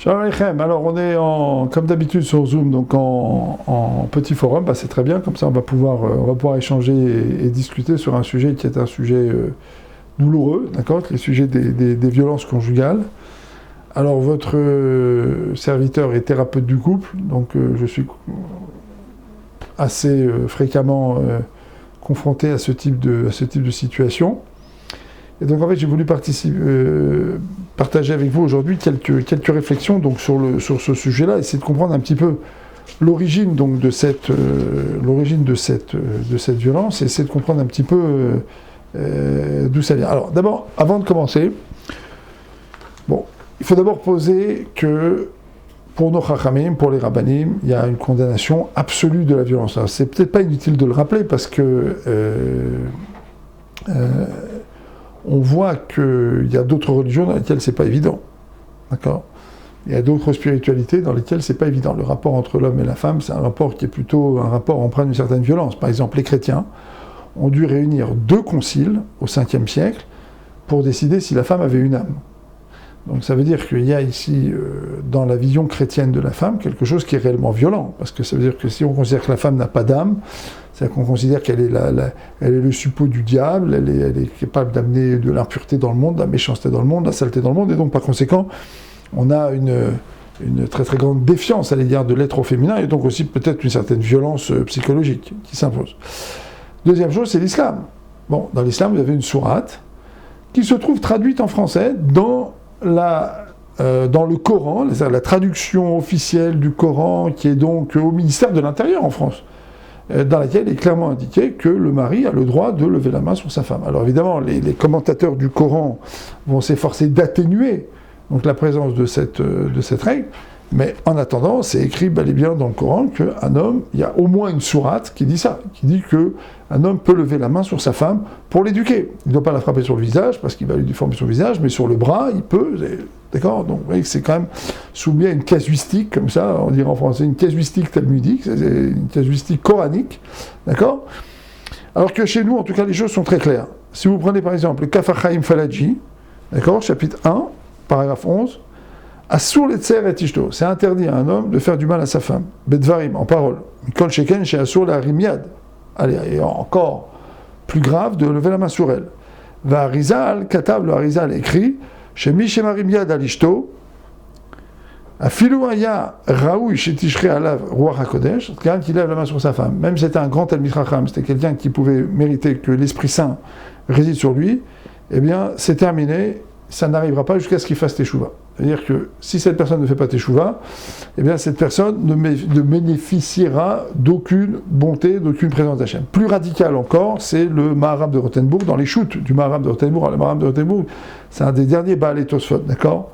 Shalom Aleichem. Alors on est comme d'habitude sur Zoom, donc en petit forum, c'est très bien, comme ça on va pouvoir échanger et discuter sur un sujet qui est un sujet douloureux, d'accord, le sujet des violences conjugales. Alors votre serviteur est thérapeute du couple, donc je suis assez fréquemment confronté à ce type de situation. Et donc en fait j'ai voulu partager avec vous aujourd'hui quelques réflexions donc, sur ce sujet-là, essayer de comprendre un petit peu l'origine donc, de cette violence et essayer de comprendre un petit peu d'où ça vient. Alors d'abord, avant de commencer, il faut d'abord poser que pour nos chachamim, pour les rabbanim, il y a une condamnation absolue de la violence. Alors, c'est peut-être pas inutile de le rappeler parce que on voit qu'il y a d'autres religions dans lesquelles c'est pas évident. D'accord ? Il y a d'autres spiritualités dans lesquelles c'est pas évident. Le rapport entre l'homme et la femme, c'est un rapport qui est plutôt un rapport empreint d'une certaine violence. Par exemple, les chrétiens ont dû réunir 2 conciles au 5e siècle pour décider si la femme avait une âme. Donc ça veut dire qu'il y a ici, dans la vision chrétienne de la femme, quelque chose qui est réellement violent. Parce que ça veut dire que si on considère que la femme n'a pas d'âme, c'est-à-dire qu'on considère qu'elle est, elle est le suppôt du diable, elle est capable d'amener de l'impureté dans le monde, de la méchanceté dans le monde, de la saleté dans le monde, et donc par conséquent, on a une très très grande défiance à l'égard de l'être au féminin, et donc aussi peut-être une certaine violence psychologique qui s'impose. Deuxième chose, c'est l'islam. Bon, dans l'islam, vous avez une sourate qui se trouve traduite en français dans le Coran, la traduction officielle du Coran qui est donc au ministère de l'Intérieur en France, dans laquelle il est clairement indiqué que le mari a le droit de lever la main sur sa femme. Alors évidemment, les commentateurs du Coran vont s'efforcer d'atténuer donc, la présence de cette règle, mais en attendant, c'est écrit bel et bien dans le Coran qu'un homme, il y a au moins une sourate qui dit ça, qui dit qu'un homme peut lever la main sur sa femme pour l'éduquer. Il ne doit pas la frapper sur le visage, parce qu'il va lui déformer son visage, mais sur le bras, il peut, d'accord ? Donc vous voyez que c'est quand même soumis à une casuistique, comme ça, on dirait en français, une casuistique talmudique, c'est une casuistique coranique, d'accord ? Alors que chez nous, en tout cas, les choses sont très claires. Si vous prenez par exemple le Kaf HaChaim Falaji, d'accord, chapitre 1, paragraphe 11, Asur letzer et ishto, c'est interdit à un homme de faire du mal à sa femme. Bedvarim, en parole. Mikol sheken chez Asur la rimiad. Allez, et encore plus grave, de lever la main sur elle. Va Arizal, Katab, le Arizal écrit, chez Mishema rimiad al ishto, Afilu aya raoui chez Tishre alav roi HaKodesh, quelqu'un qui lève la main sur sa femme. Même si c'était un grand Talmid Chacham, c'était quelqu'un qui pouvait mériter que l'Esprit Saint réside sur lui, eh bien, c'est terminé, ça n'arrivera pas jusqu'à ce qu'il fasse teshuva. C'est-à-dire que si cette personne ne fait pas teshuva, eh bien cette personne ne bénéficiera d'aucune bonté, d'aucune présence d'Hachem. Plus radical encore, c'est le Maharab de Rothenburg, dans les chutes du Maharab de Rothenburg. Le Maharab de Rothenburg, c'est un des derniers Baalei Tosfot, d'accord ?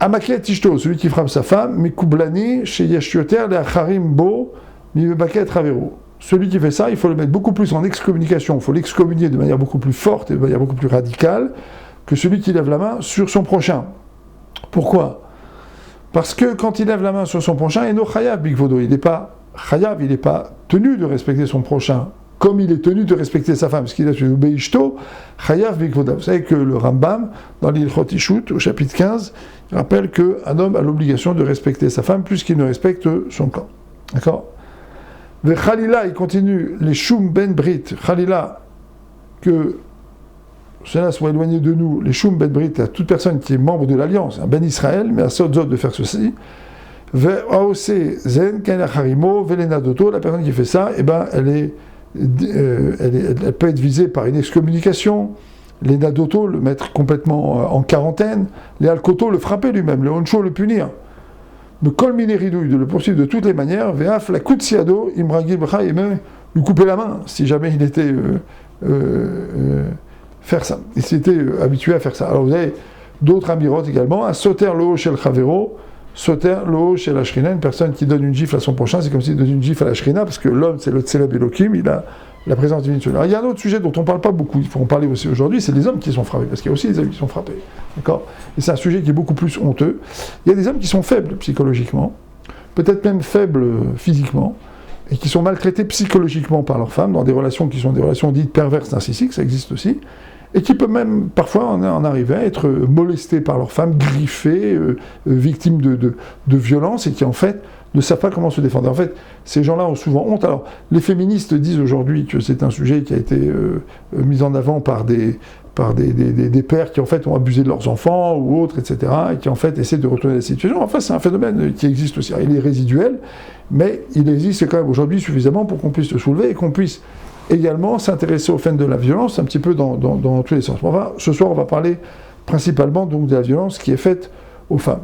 Amaket Tishto, celui qui frappe sa femme, Mekoublani, chez Yashioter, le Acharim Bo, Mimebaket Ravero. Celui qui fait ça, il faut le mettre beaucoup plus en excommunication, il faut l'excommunier de manière beaucoup plus forte et de manière beaucoup plus radicale que celui qui lève la main sur son prochain. Pourquoi ? Parce que quand il lève la main sur son prochain, il n'est pas chayav, il n'est pas tenu de respecter son prochain, comme il est tenu de respecter sa femme, parce qu'il a tué Beishto, chayav bikvoda. Vous savez que le Rambam, dans l'Ilchot Ishut, au chapitre 15, il rappelle qu'un homme a l'obligation de respecter sa femme plus qu'il ne respecte son corps. D'accord ? Ve Khalila, il continue, les Shum Ben Brit, Khalila, que cela soit éloigné de nous, les Shum Ben Brit, à toute personne qui est membre de l'Alliance, un Ben Israël, mais à Sodzot de faire ceci, Ve'aose Zen, Kaina Harimo, Velena Doto, la personne qui fait ça, eh ben, elle peut être visée par une excommunication, les Nadoto, le mettre complètement en quarantaine, les Alkoto, le frapper lui-même, le Honcho, le punir, le Kol Mineridouille, de le poursuivre de toutes les manières, Ve'af la Kutsiado, Imragil Bcha, et même lui couper la main, si jamais il était faire ça. Il s'était habitué à faire ça. Alors vous avez d'autres amirot également, un Soter Loho Shel Chavero, Soter Loho Shel Ashrina, une personne qui donne une gifle à son prochain, c'est comme s'il donne une gifle à la Shrina, parce que l'homme c'est le Tseleb Elohim, il a la présence divine sur lui. Alors il y a un autre sujet dont on ne parle pas beaucoup, il faut en parler aussi aujourd'hui, c'est les hommes qui sont frappés, parce qu'il y a aussi des hommes qui sont frappés. D'accord ? Et c'est un sujet qui est beaucoup plus honteux. Il y a des hommes qui sont faibles psychologiquement, peut-être même faibles physiquement, et qui sont maltraités psychologiquement par leurs femmes, dans des relations qui sont des relations dites perverses narcissiques, ça existe aussi, et qui peuvent même parfois en arriver à être molestés par leur femme, griffés, victimes de violences, et qui en fait ne savent pas comment se défendre. En fait, ces gens-là ont souvent honte. Alors, les féministes disent aujourd'hui que c'est un sujet qui a été mis en avant par des pères qui en fait ont abusé de leurs enfants ou autres, etc., et qui en fait essaient de retourner la situation. Enfin, c'est un phénomène qui existe aussi. Il est résiduel, mais il existe quand même aujourd'hui suffisamment pour qu'on puisse le soulever et qu'on puisse également s'intéresser au phénomène de la violence un petit peu dans tous les sens. Enfin, ce soir, on va parler principalement donc de la violence qui est faite aux femmes.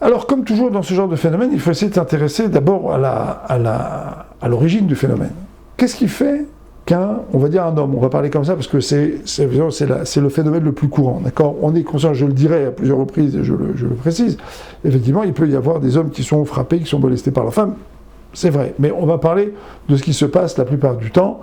Alors, comme toujours dans ce genre de phénomène, il faut essayer de s'intéresser d'abord à l'origine du phénomène. Qu'est-ce qui fait on va dire un homme, on va parler comme ça parce que c'est le phénomène le plus courant, d'accord ? On est conscient, je le dirai à plusieurs reprises et je le précise, effectivement, il peut y avoir des hommes qui sont frappés, qui sont molestés par leurs femmes, c'est vrai, mais on va parler de ce qui se passe la plupart du temps.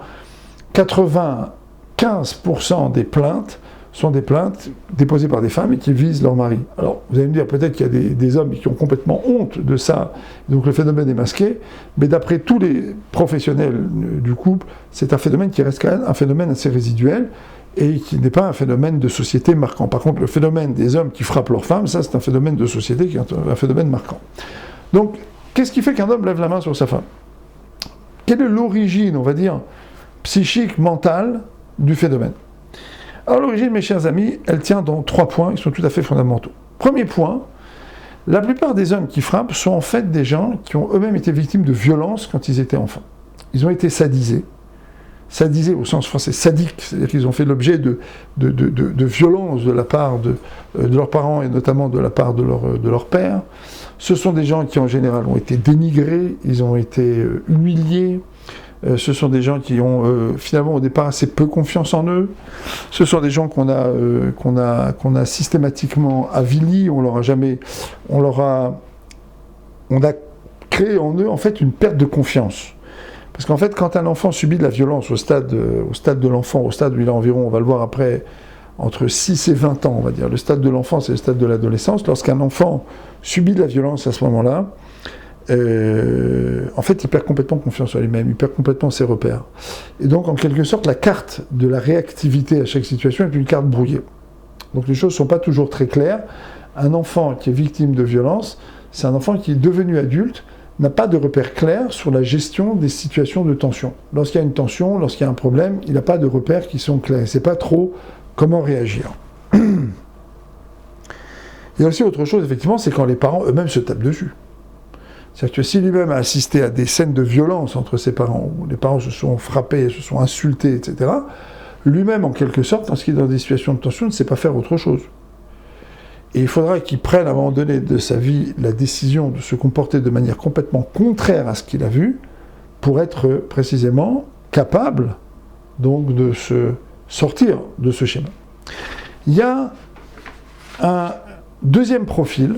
95% des plaintes sont des plaintes déposées par des femmes et qui visent leur mari. Alors, vous allez me dire, peut-être qu'il y a des hommes qui ont complètement honte de ça, donc le phénomène est masqué, mais d'après tous les professionnels du couple, c'est un phénomène qui reste quand même un phénomène assez résiduel et qui n'est pas un phénomène de société marquant. Par contre, le phénomène des hommes qui frappent leurs femmes, ça c'est un phénomène de société qui est un phénomène marquant. Donc, qu'est-ce qui fait qu'un homme lève la main sur sa femme ? Quelle est l'origine, on va dire, psychique, mentale du phénomène ? Alors l'origine, mes chers amis, elle tient dans 3 points, ils sont tout à fait fondamentaux. Premier point, la plupart des hommes qui frappent sont en fait des gens qui ont eux-mêmes été victimes de violences quand ils étaient enfants. Ils ont été sadisés au sens français, sadiques, c'est-à-dire qu'ils ont fait l'objet de violences de la part de leurs parents et notamment de la part de leur père. Ce sont des gens qui en général ont été dénigrés, ils ont été humiliés. Ce sont des gens qui ont finalement au départ assez peu confiance en eux. Ce sont des gens qu'on a systématiquement avilis. On a créé en eux en fait une perte de confiance. Parce qu'en fait, quand un enfant subit de la violence au stade de l'enfant, au stade où il a environ, on va le voir après, entre 6 et 20 ans, on va dire. Le stade de l'enfance et le stade de l'adolescence. Lorsqu'un enfant subit de la violence à ce moment-là, en fait, il perd complètement confiance en lui-même, il perd complètement ses repères. Et donc, en quelque sorte, la carte de la réactivité à chaque situation est une carte brouillée. Donc, les choses ne sont pas toujours très claires. Un enfant qui est victime de violence, c'est un enfant qui est devenu adulte, n'a pas de repères clairs sur la gestion des situations de tension. Lorsqu'il y a une tension, lorsqu'il y a un problème, il n'a pas de repères qui sont clairs. Il ne sait pas trop comment réagir. Il y a aussi autre chose, effectivement, c'est quand les parents eux-mêmes se tapent dessus. C'est-à-dire que si lui-même a assisté à des scènes de violence entre ses parents, où les parents se sont frappés, se sont insultés, etc., lui-même, en quelque sorte, lorsqu'il est dans des situations de tension, ne sait pas faire autre chose. Et il faudra qu'il prenne, à un moment donné de sa vie, la décision de se comporter de manière complètement contraire à ce qu'il a vu, pour être précisément capable, donc, de se sortir de ce schéma. Il y a un deuxième profil,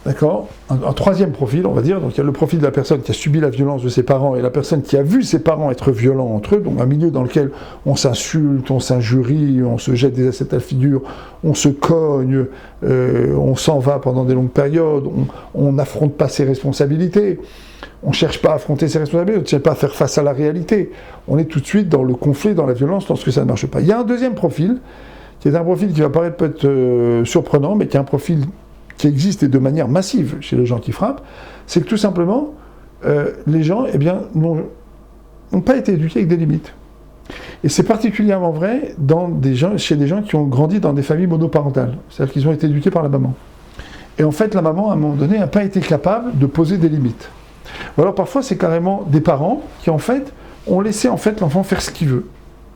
d'accord, un troisième profil, on va dire. Donc il y a le profil de la personne qui a subi la violence de ses parents et la personne qui a vu ses parents être violents entre eux, donc un milieu dans lequel on s'insulte, on s'injurie, on se jette des assiettes à la figure, on se cogne, on s'en va pendant des longues périodes, on n'affronte pas ses responsabilités, on ne cherche pas à affronter ses responsabilités, on ne cherche pas à faire face à la réalité. On est tout de suite dans le conflit, dans la violence, lorsque ça ne marche pas. Il y a un deuxième profil, qui est un profil qui va paraître peut-être surprenant, mais qui est un profil qui existe et de manière massive chez les gens qui frappent, c'est que tout simplement, les gens n'ont pas été éduqués avec des limites. Et c'est particulièrement vrai chez des gens qui ont grandi dans des familles monoparentales. C'est-à-dire qu'ils ont été éduqués par la maman. Et en fait, la maman, à un moment donné, n'a pas été capable de poser des limites. Ou alors parfois, c'est carrément des parents qui, en fait, ont laissé l'enfant faire ce qu'il veut.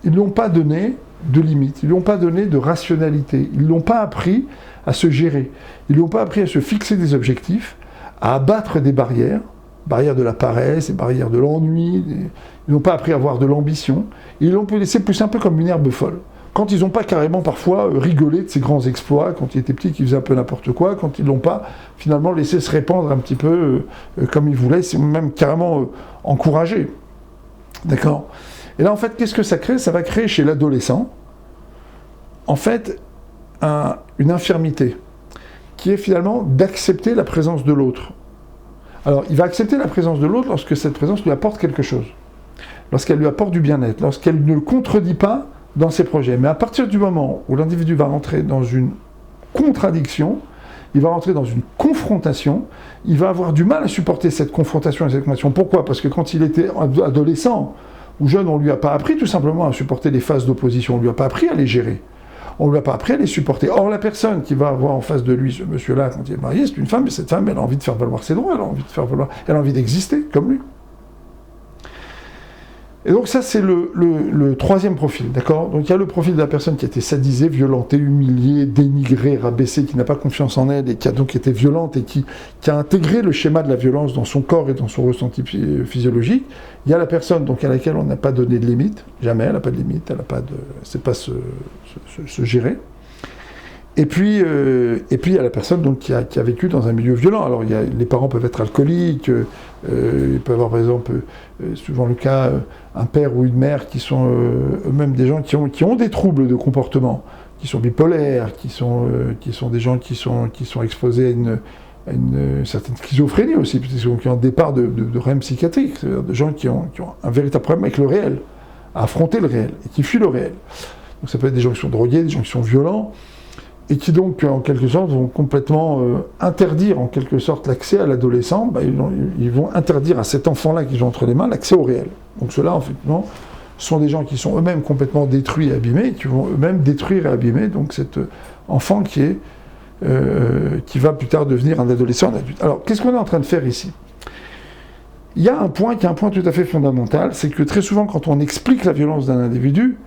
Ils ne lui ont pas donné de limites, ils ne lui ont pas donné de rationalité, ils ne l'ont pas appris à se gérer, ils ne lui ont pas appris à se fixer des objectifs, à abattre des barrières de la paresse, des barrières de l'ennui, ils n'ont pas appris à avoir de l'ambition, ils l'ont laissé pousser un peu comme une herbe folle. Quand ils n'ont pas carrément parfois rigolé de ses grands exploits, quand il était petit, qu'il faisait un peu n'importe quoi, quand ils ne l'ont pas finalement laissé se répandre un petit peu comme ils voulaient, c'est même carrément encouragé. D'accord ? Et là, en fait, qu'est-ce que ça crée ? Ça va créer chez l'adolescent, en fait, une infirmité, qui est finalement d'accepter la présence de l'autre. Alors, il va accepter la présence de l'autre lorsque cette présence lui apporte quelque chose, lorsqu'elle lui apporte du bien-être, lorsqu'elle ne le contredit pas dans ses projets. Mais à partir du moment où l'individu va rentrer dans une contradiction, il va rentrer dans une confrontation, il va avoir du mal à supporter cette confrontation et cette confrontation. Pourquoi ? Parce que quand il était adolescent ou jeune, on ne lui a pas appris tout simplement à supporter les phases d'opposition, on ne lui a pas appris à les gérer, on ne lui a pas appris à les supporter. Or, la personne qui va avoir en face de lui ce monsieur-là, quand il est marié, c'est une femme, et cette femme, elle a envie de faire valoir ses droits, elle a envie d'exister comme lui. Et donc ça, c'est le troisième profil, d'accord ? Donc il y a le profil de la personne qui a été sadisée, violentée, humiliée, dénigrée, rabaissée, qui n'a pas confiance en elle et qui a donc été violente et qui a intégré le schéma de la violence dans son corps et dans son ressenti physiologique. Il y a la personne donc à laquelle on n'a pas donné de limite, jamais, elle n'a pas de limite, elle n'a pas de, c'est pas se gérer. Et puis il y a la personne donc, qui a vécu dans un milieu violent. Alors les parents peuvent être alcooliques, il peut y avoir par exemple, souvent le cas, un père ou une mère qui sont eux-mêmes des gens qui ont des troubles de comportement, qui sont bipolaires, qui sont des gens qui sont exposés à une certaine schizophrénie aussi, qui ont un départ de REM psychiatrique, c'est-à-dire des gens qui ont un véritable problème avec le réel, à affronter le réel, et qui fuient le réel. Donc ça peut être des gens qui sont drogués, des gens qui sont violents, et qui donc, en quelque sorte, vont complètement interdire, en quelque sorte, l'accès à l'adolescent. Ils vont interdire à cet enfant-là qu'ils ont entre les mains l'accès au réel. Donc ceux-là, en fait, sont des gens qui sont eux-mêmes complètement détruits et abîmés, et qui vont eux-mêmes détruire et abîmer donc cet enfant qui va plus tard devenir un adolescent, un adulte. Alors, qu'est-ce qu'on est en train de faire ici ? Il y a un point qui est un point tout à fait fondamental, c'est que très souvent, quand on explique la violence d'un individu,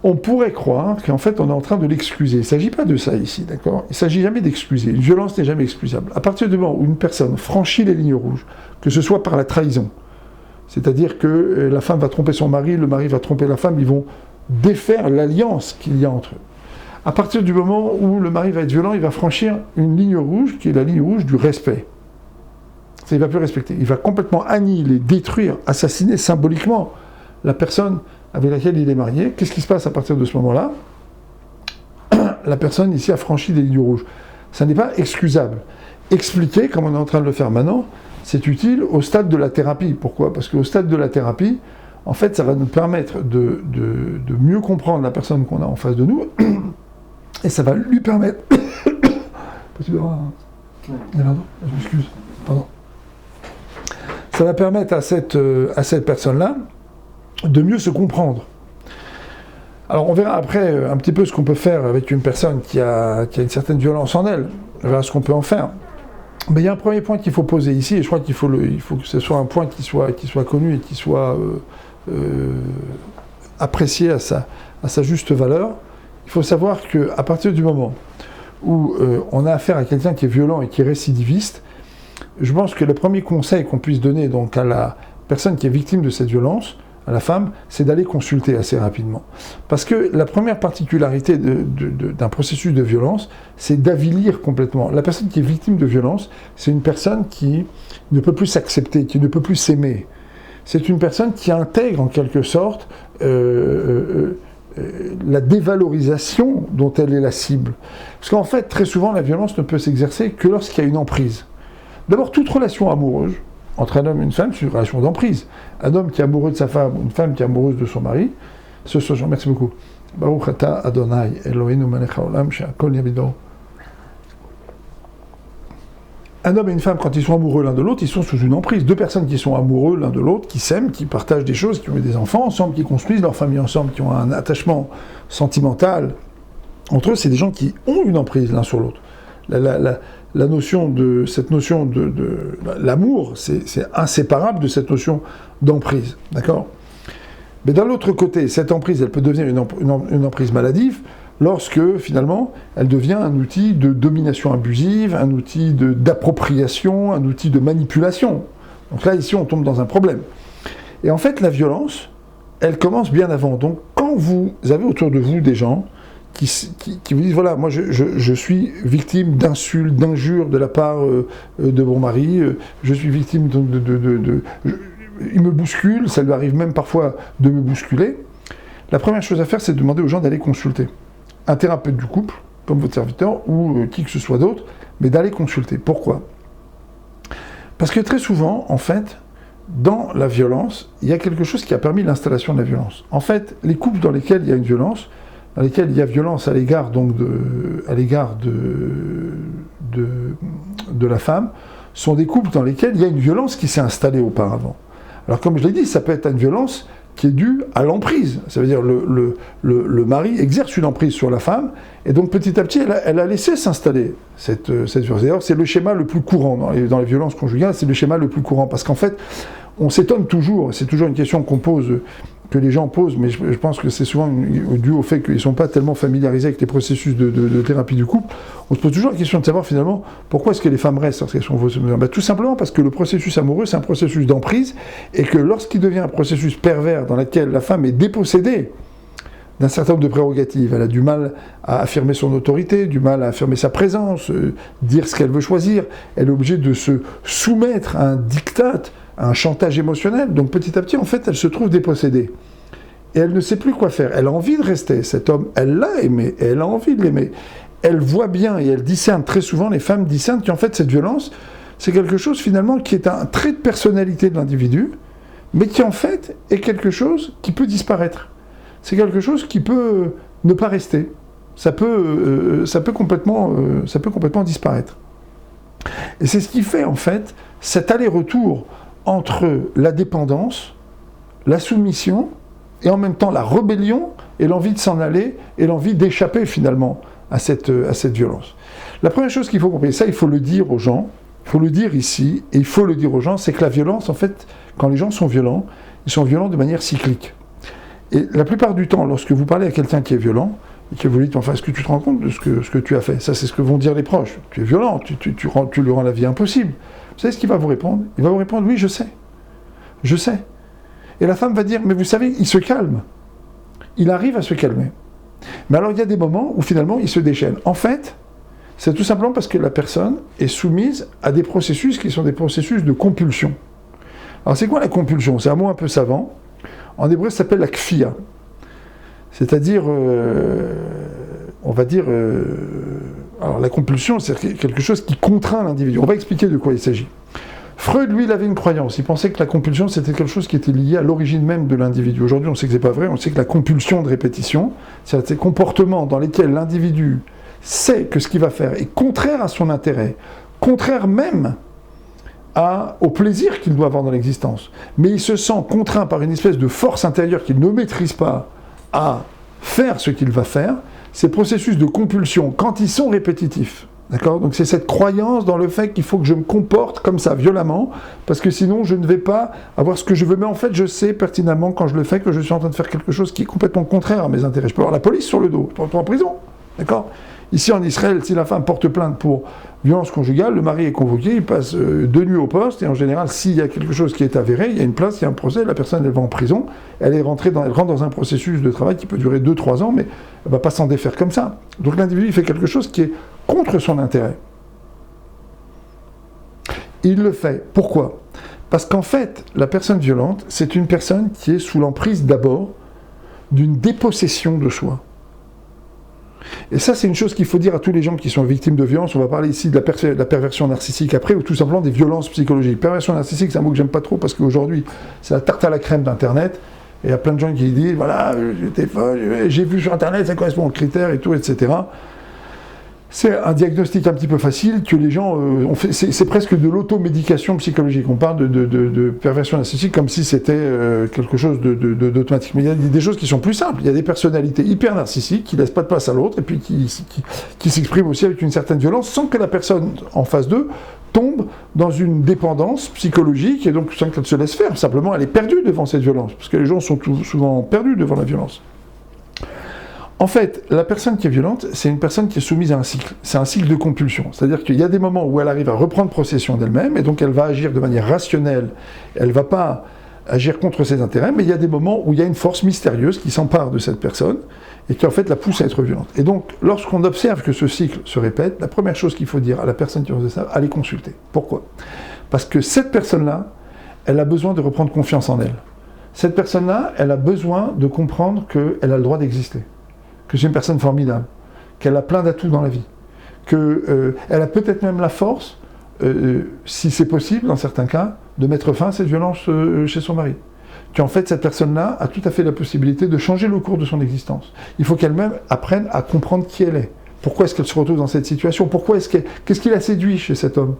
on pourrait croire qu'en fait on est en train de l'excuser. Il ne s'agit pas de ça ici, d'accord ? Il ne s'agit jamais d'excuser. Une violence n'est jamais excusable. À partir du moment où une personne franchit les lignes rouges, que ce soit par la trahison, c'est-à-dire que la femme va tromper son mari, le mari va tromper la femme, ils vont défaire l'alliance qu'il y a entre eux. À partir du moment où le mari va être violent, il va franchir une ligne rouge qui est la ligne rouge du respect. Il ne va plus respecter. Il va complètement annihiler, détruire, assassiner symboliquement la personne avec laquelle il est marié. Qu'est-ce qui se passe à partir de ce moment-là ? La personne ici a franchi des lignes rouges. Ça n'est pas excusable. Expliquer, comme on est en train de le faire maintenant, c'est utile au stade de la thérapie. Pourquoi ? Parce qu'au stade de la thérapie, en fait, ça va nous permettre de mieux comprendre la personne qu'on a en face de nous, et ça va lui permettre... Je m'excuse. Pardon. Ça va permettre à cette personne-là de mieux se comprendre. Alors on verra après un petit peu ce qu'on peut faire avec une personne qui a une certaine violence en elle. On verra ce qu'on peut en faire. Mais il y a un premier point qu'il faut poser ici, et je crois qu'il faut que ce soit un point qui soit connu et qui soit apprécié à sa juste valeur. Il faut savoir qu'à partir du moment où on a affaire à quelqu'un qui est violent et qui est récidiviste, je pense que le premier conseil qu'on puisse donner donc à la personne qui est victime de cette violence, à la femme, c'est d'aller consulter assez rapidement. Parce que la première particularité d'un processus de violence, c'est d'avilir complètement. La personne qui est victime de violence, c'est une personne qui ne peut plus s'accepter, qui ne peut plus s'aimer. C'est une personne qui intègre en quelque sorte la dévalorisation dont elle est la cible. Parce qu'en fait, très souvent, la violence ne peut s'exercer que lorsqu'il y a une emprise. D'abord, toute relation amoureuse, entre un homme et une femme, c'est une relation d'emprise. Un homme qui est amoureux de sa femme, ou une femme qui est amoureuse de son mari, ce sont, merci beaucoup. Baruch ata Adonai Eloheinu melech haolam she'akol yavido. Un homme et une femme, quand ils sont amoureux l'un de l'autre, ils sont sous une emprise. Deux personnes qui sont amoureux l'un de l'autre, qui s'aiment, qui partagent des choses, qui ont eu des enfants ensemble, qui construisent leur famille ensemble, qui ont un attachement sentimental entre eux, c'est des gens qui ont une emprise l'un sur l'autre. Cette notion de l'amour, c'est inséparable de cette notion d'emprise, d'accord ? Mais d'un autre côté, cette emprise, elle peut devenir une emprise maladive lorsque, finalement, elle devient un outil de domination abusive, un outil d'appropriation, un outil de manipulation. Donc là, ici, on tombe dans un problème. Et en fait, la violence, elle commence bien avant. Donc, quand vous avez autour de vous des gens qui vous disent, voilà, moi je suis victime d'insultes, d'injures de la part de mon mari, je suis victime il me bouscule, ça lui arrive même parfois de me bousculer. La première chose à faire, c'est de demander aux gens d'aller consulter un thérapeute du couple, comme votre serviteur, ou qui que ce soit d'autre, mais d'aller consulter. Pourquoi ? Parce que très souvent, en fait, dans la violence, il y a quelque chose qui a permis l'installation de la violence. En fait, les couples dans lesquels il y a une violence, dans lesquels il y a violence à l'égard de la femme, sont des couples dans lesquels il y a une violence qui s'est installée auparavant. Alors comme je l'ai dit, ça peut être une violence qui est due à l'emprise. Ça veut dire le mari exerce une emprise sur la femme, et donc petit à petit, elle a laissé s'installer cette violence. D'ailleurs, c'est le schéma le plus courant dans les violences conjugales, c'est le schéma le plus courant, parce qu'en fait, on s'étonne toujours, c'est toujours une question que les gens posent, mais je pense que c'est souvent dû au fait qu'ils ne sont pas tellement familiarisés avec les processus de thérapie du couple. On se pose toujours la question de savoir finalement pourquoi est-ce que les femmes restent lorsqu'elles sont fausses. Tout simplement parce que le processus amoureux, c'est un processus d'emprise, et que lorsqu'il devient un processus pervers dans lequel la femme est dépossédée d'un certain nombre de prérogatives, elle a du mal à affirmer son autorité, du mal à affirmer sa présence, dire ce qu'elle veut choisir, elle est obligée de se soumettre à un diktat, un chantage émotionnel, donc petit à petit, en fait, elle se trouve dépossédée. Et elle ne sait plus quoi faire. Elle a envie de rester. Cet homme, elle l'a aimé, et elle a envie de l'aimer. Elle voit bien, et elle discerne très souvent, les femmes discernent qu'en fait, cette violence, c'est quelque chose, finalement, qui est un trait de personnalité de l'individu, mais qui, en fait, est quelque chose qui peut disparaître. C'est quelque chose qui peut ne pas rester. Ça peut complètement disparaître. Et c'est ce qui fait, en fait, cet aller-retour entre la dépendance, la soumission, et en même temps la rébellion, et l'envie de s'en aller, et l'envie d'échapper finalement à cette violence. La première chose qu'il faut comprendre, ça il faut le dire aux gens, il faut le dire ici, et il faut le dire aux gens, c'est que la violence, en fait, quand les gens sont violents, ils sont violents de manière cyclique. Et la plupart du temps, lorsque vous parlez à quelqu'un qui est violent, et que vous lui dites, enfin, est-ce que tu te rends compte de ce que tu as fait? Ça, c'est ce que vont dire les proches. Tu es violent, tu lui rends la vie impossible. Vous savez ce qu'il va vous répondre? Il va vous répondre, oui, je sais. Je sais. Et la femme va dire, mais vous savez, il se calme. Il arrive à se calmer. Mais alors, il y a des moments où finalement, il se déchaîne. En fait, c'est tout simplement parce que la personne est soumise à des processus qui sont des processus de compulsion. Alors, c'est quoi la compulsion? C'est un mot un peu savant. En hébreu, ça s'appelle la kfia. C'est-à-dire, on va dire... alors la compulsion, c'est quelque chose qui contraint l'individu. On va expliquer de quoi il s'agit. Freud, lui, il avait une croyance. Il pensait que la compulsion, c'était quelque chose qui était lié à l'origine même de l'individu. Aujourd'hui, on sait que c'est pas vrai. On sait que la compulsion de répétition, c'est ces comportements dans lesquels l'individu sait que ce qu'il va faire est contraire à son intérêt, contraire même au plaisir qu'il doit avoir dans l'existence. Mais il se sent contraint par une espèce de force intérieure qu'il ne maîtrise pas à faire ce qu'il va faire. Ces processus de compulsion, quand ils sont répétitifs, d'accord? Donc c'est cette croyance dans le fait qu'il faut que je me comporte comme ça, violemment, parce que sinon je ne vais pas avoir ce que je veux. Mais en fait, je sais pertinemment quand je le fais que je suis en train de faire quelque chose qui est complètement contraire à mes intérêts. Je peux avoir la police sur le dos, je peux rentrer en prison, d'accord? Ici en Israël, si la femme porte plainte pour violence conjugale, le mari est convoqué, il passe 2 nuits au poste, et en général, s'il y a quelque chose qui est avéré, il y a une place, il y a un procès, la personne elle va en prison, elle rentre dans un processus de travail qui peut durer 2-3 ans, mais elle ne va pas s'en défaire comme ça. Donc l'individu il fait quelque chose qui est contre son intérêt. Il le fait. Pourquoi? Parce qu'en fait, la personne violente, c'est une personne qui est sous l'emprise d'abord d'une dépossession de soi. Et ça, c'est une chose qu'il faut dire à tous les gens qui sont victimes de violences. On va parler ici de la perversion narcissique après, ou tout simplement des violences psychologiques. Perversion narcissique, c'est un mot que j'aime pas trop parce qu'aujourd'hui, c'est la tarte à la crème d'Internet. Et il y a plein de gens qui disent, voilà, j'étais folle, j'ai vu sur Internet, ça correspond aux critères et tout, etc. C'est un diagnostic un petit peu facile que les gens ont fait. C'est presque de l'automédication psychologique. On parle de perversion narcissique comme si c'était quelque chose d'automatique. Mais il y a des choses qui sont plus simples. Il y a des personnalités hyper narcissiques qui ne laissent pas de place à l'autre et puis qui s'expriment aussi avec une certaine violence sans que la personne en face d'eux tombe dans une dépendance psychologique et donc sans qu'elle se laisse faire. Simplement, elle est perdue devant cette violence parce que les gens sont souvent perdus devant la violence. En fait, la personne qui est violente, c'est une personne qui est soumise à un cycle. C'est un cycle de compulsion. C'est-à-dire qu'il y a des moments où elle arrive à reprendre possession d'elle-même, et donc elle va agir de manière rationnelle. Elle ne va pas agir contre ses intérêts, mais il y a des moments où il y a une force mystérieuse qui s'empare de cette personne, et qui en fait la pousse à être violente. Et donc, lorsqu'on observe que ce cycle se répète, la première chose qu'il faut dire à la personne qui faisait ça, allez consulter. Pourquoi? Parce que cette personne-là, elle a besoin de reprendre confiance en elle. Cette personne-là, elle a besoin de comprendre qu'elle a le droit d'exister. Que c'est une personne formidable, qu'elle a plein d'atouts dans la vie, qu'elle a peut-être même la force si c'est possible, dans certains cas, de mettre fin à cette violence chez son mari. Qu'en fait, cette personne-là a tout à fait la possibilité de changer le cours de son existence. Il faut qu'elle-même apprenne à comprendre qui elle est. Pourquoi est-ce qu'elle se retrouve dans cette situation? Qu'est-ce qui l'a séduit chez cet homme?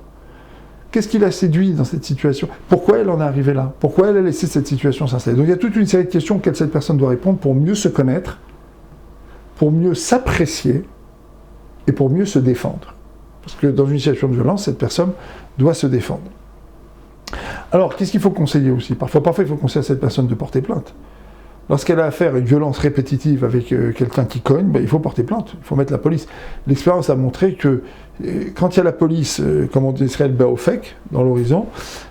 Qu'est-ce qui l'a séduit dans cette situation? Pourquoi elle en est arrivée là? Pourquoi elle a laissé cette situation s'installer? Donc il y a toute une série de questions auxquelles cette personne doit répondre pour mieux se connaître, pour mieux s'apprécier et pour mieux se défendre. Parce que dans une situation de violence, cette personne doit se défendre. Alors, qu'est-ce qu'il faut conseiller aussi? Parfois, il faut conseiller à cette personne de porter plainte. Lorsqu'elle a affaire à une violence répétitive avec quelqu'un qui cogne, il faut porter plainte, il faut mettre la police. L'expérience a montré que quand il y a la police, comme on dit en Israël, Baofek, dans l'horizon,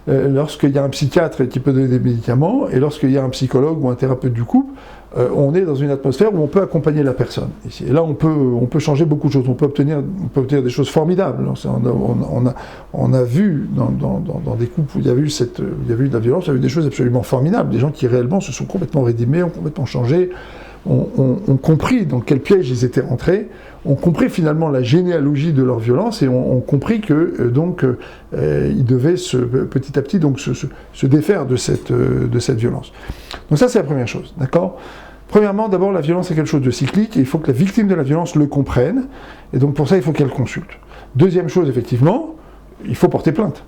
lorsqu'il y a un psychiatre qui peut donner des médicaments, et lorsqu'il y a un psychologue ou un thérapeute du couple, on est dans une atmosphère où on peut accompagner la personne. Et là, on peut changer beaucoup de choses, on peut obtenir des choses formidables. On a vu dans des couples où il y a eu de la violence, il y a eu des choses absolument formidables, des gens qui réellement se sont complètement rédimés, ont complètement changé, ont compris dans quel piège ils étaient rentrés, ont compris finalement la généalogie de leur violence et ont compris que ils devaient petit à petit se défaire de cette violence. Donc ça, c'est la première chose, d'accord? Premièrement, d'abord, la violence est quelque chose de cyclique et il faut que la victime de la violence le comprenne, et donc pour ça, il faut qu'elle consulte. Deuxième chose, effectivement, il faut porter plainte.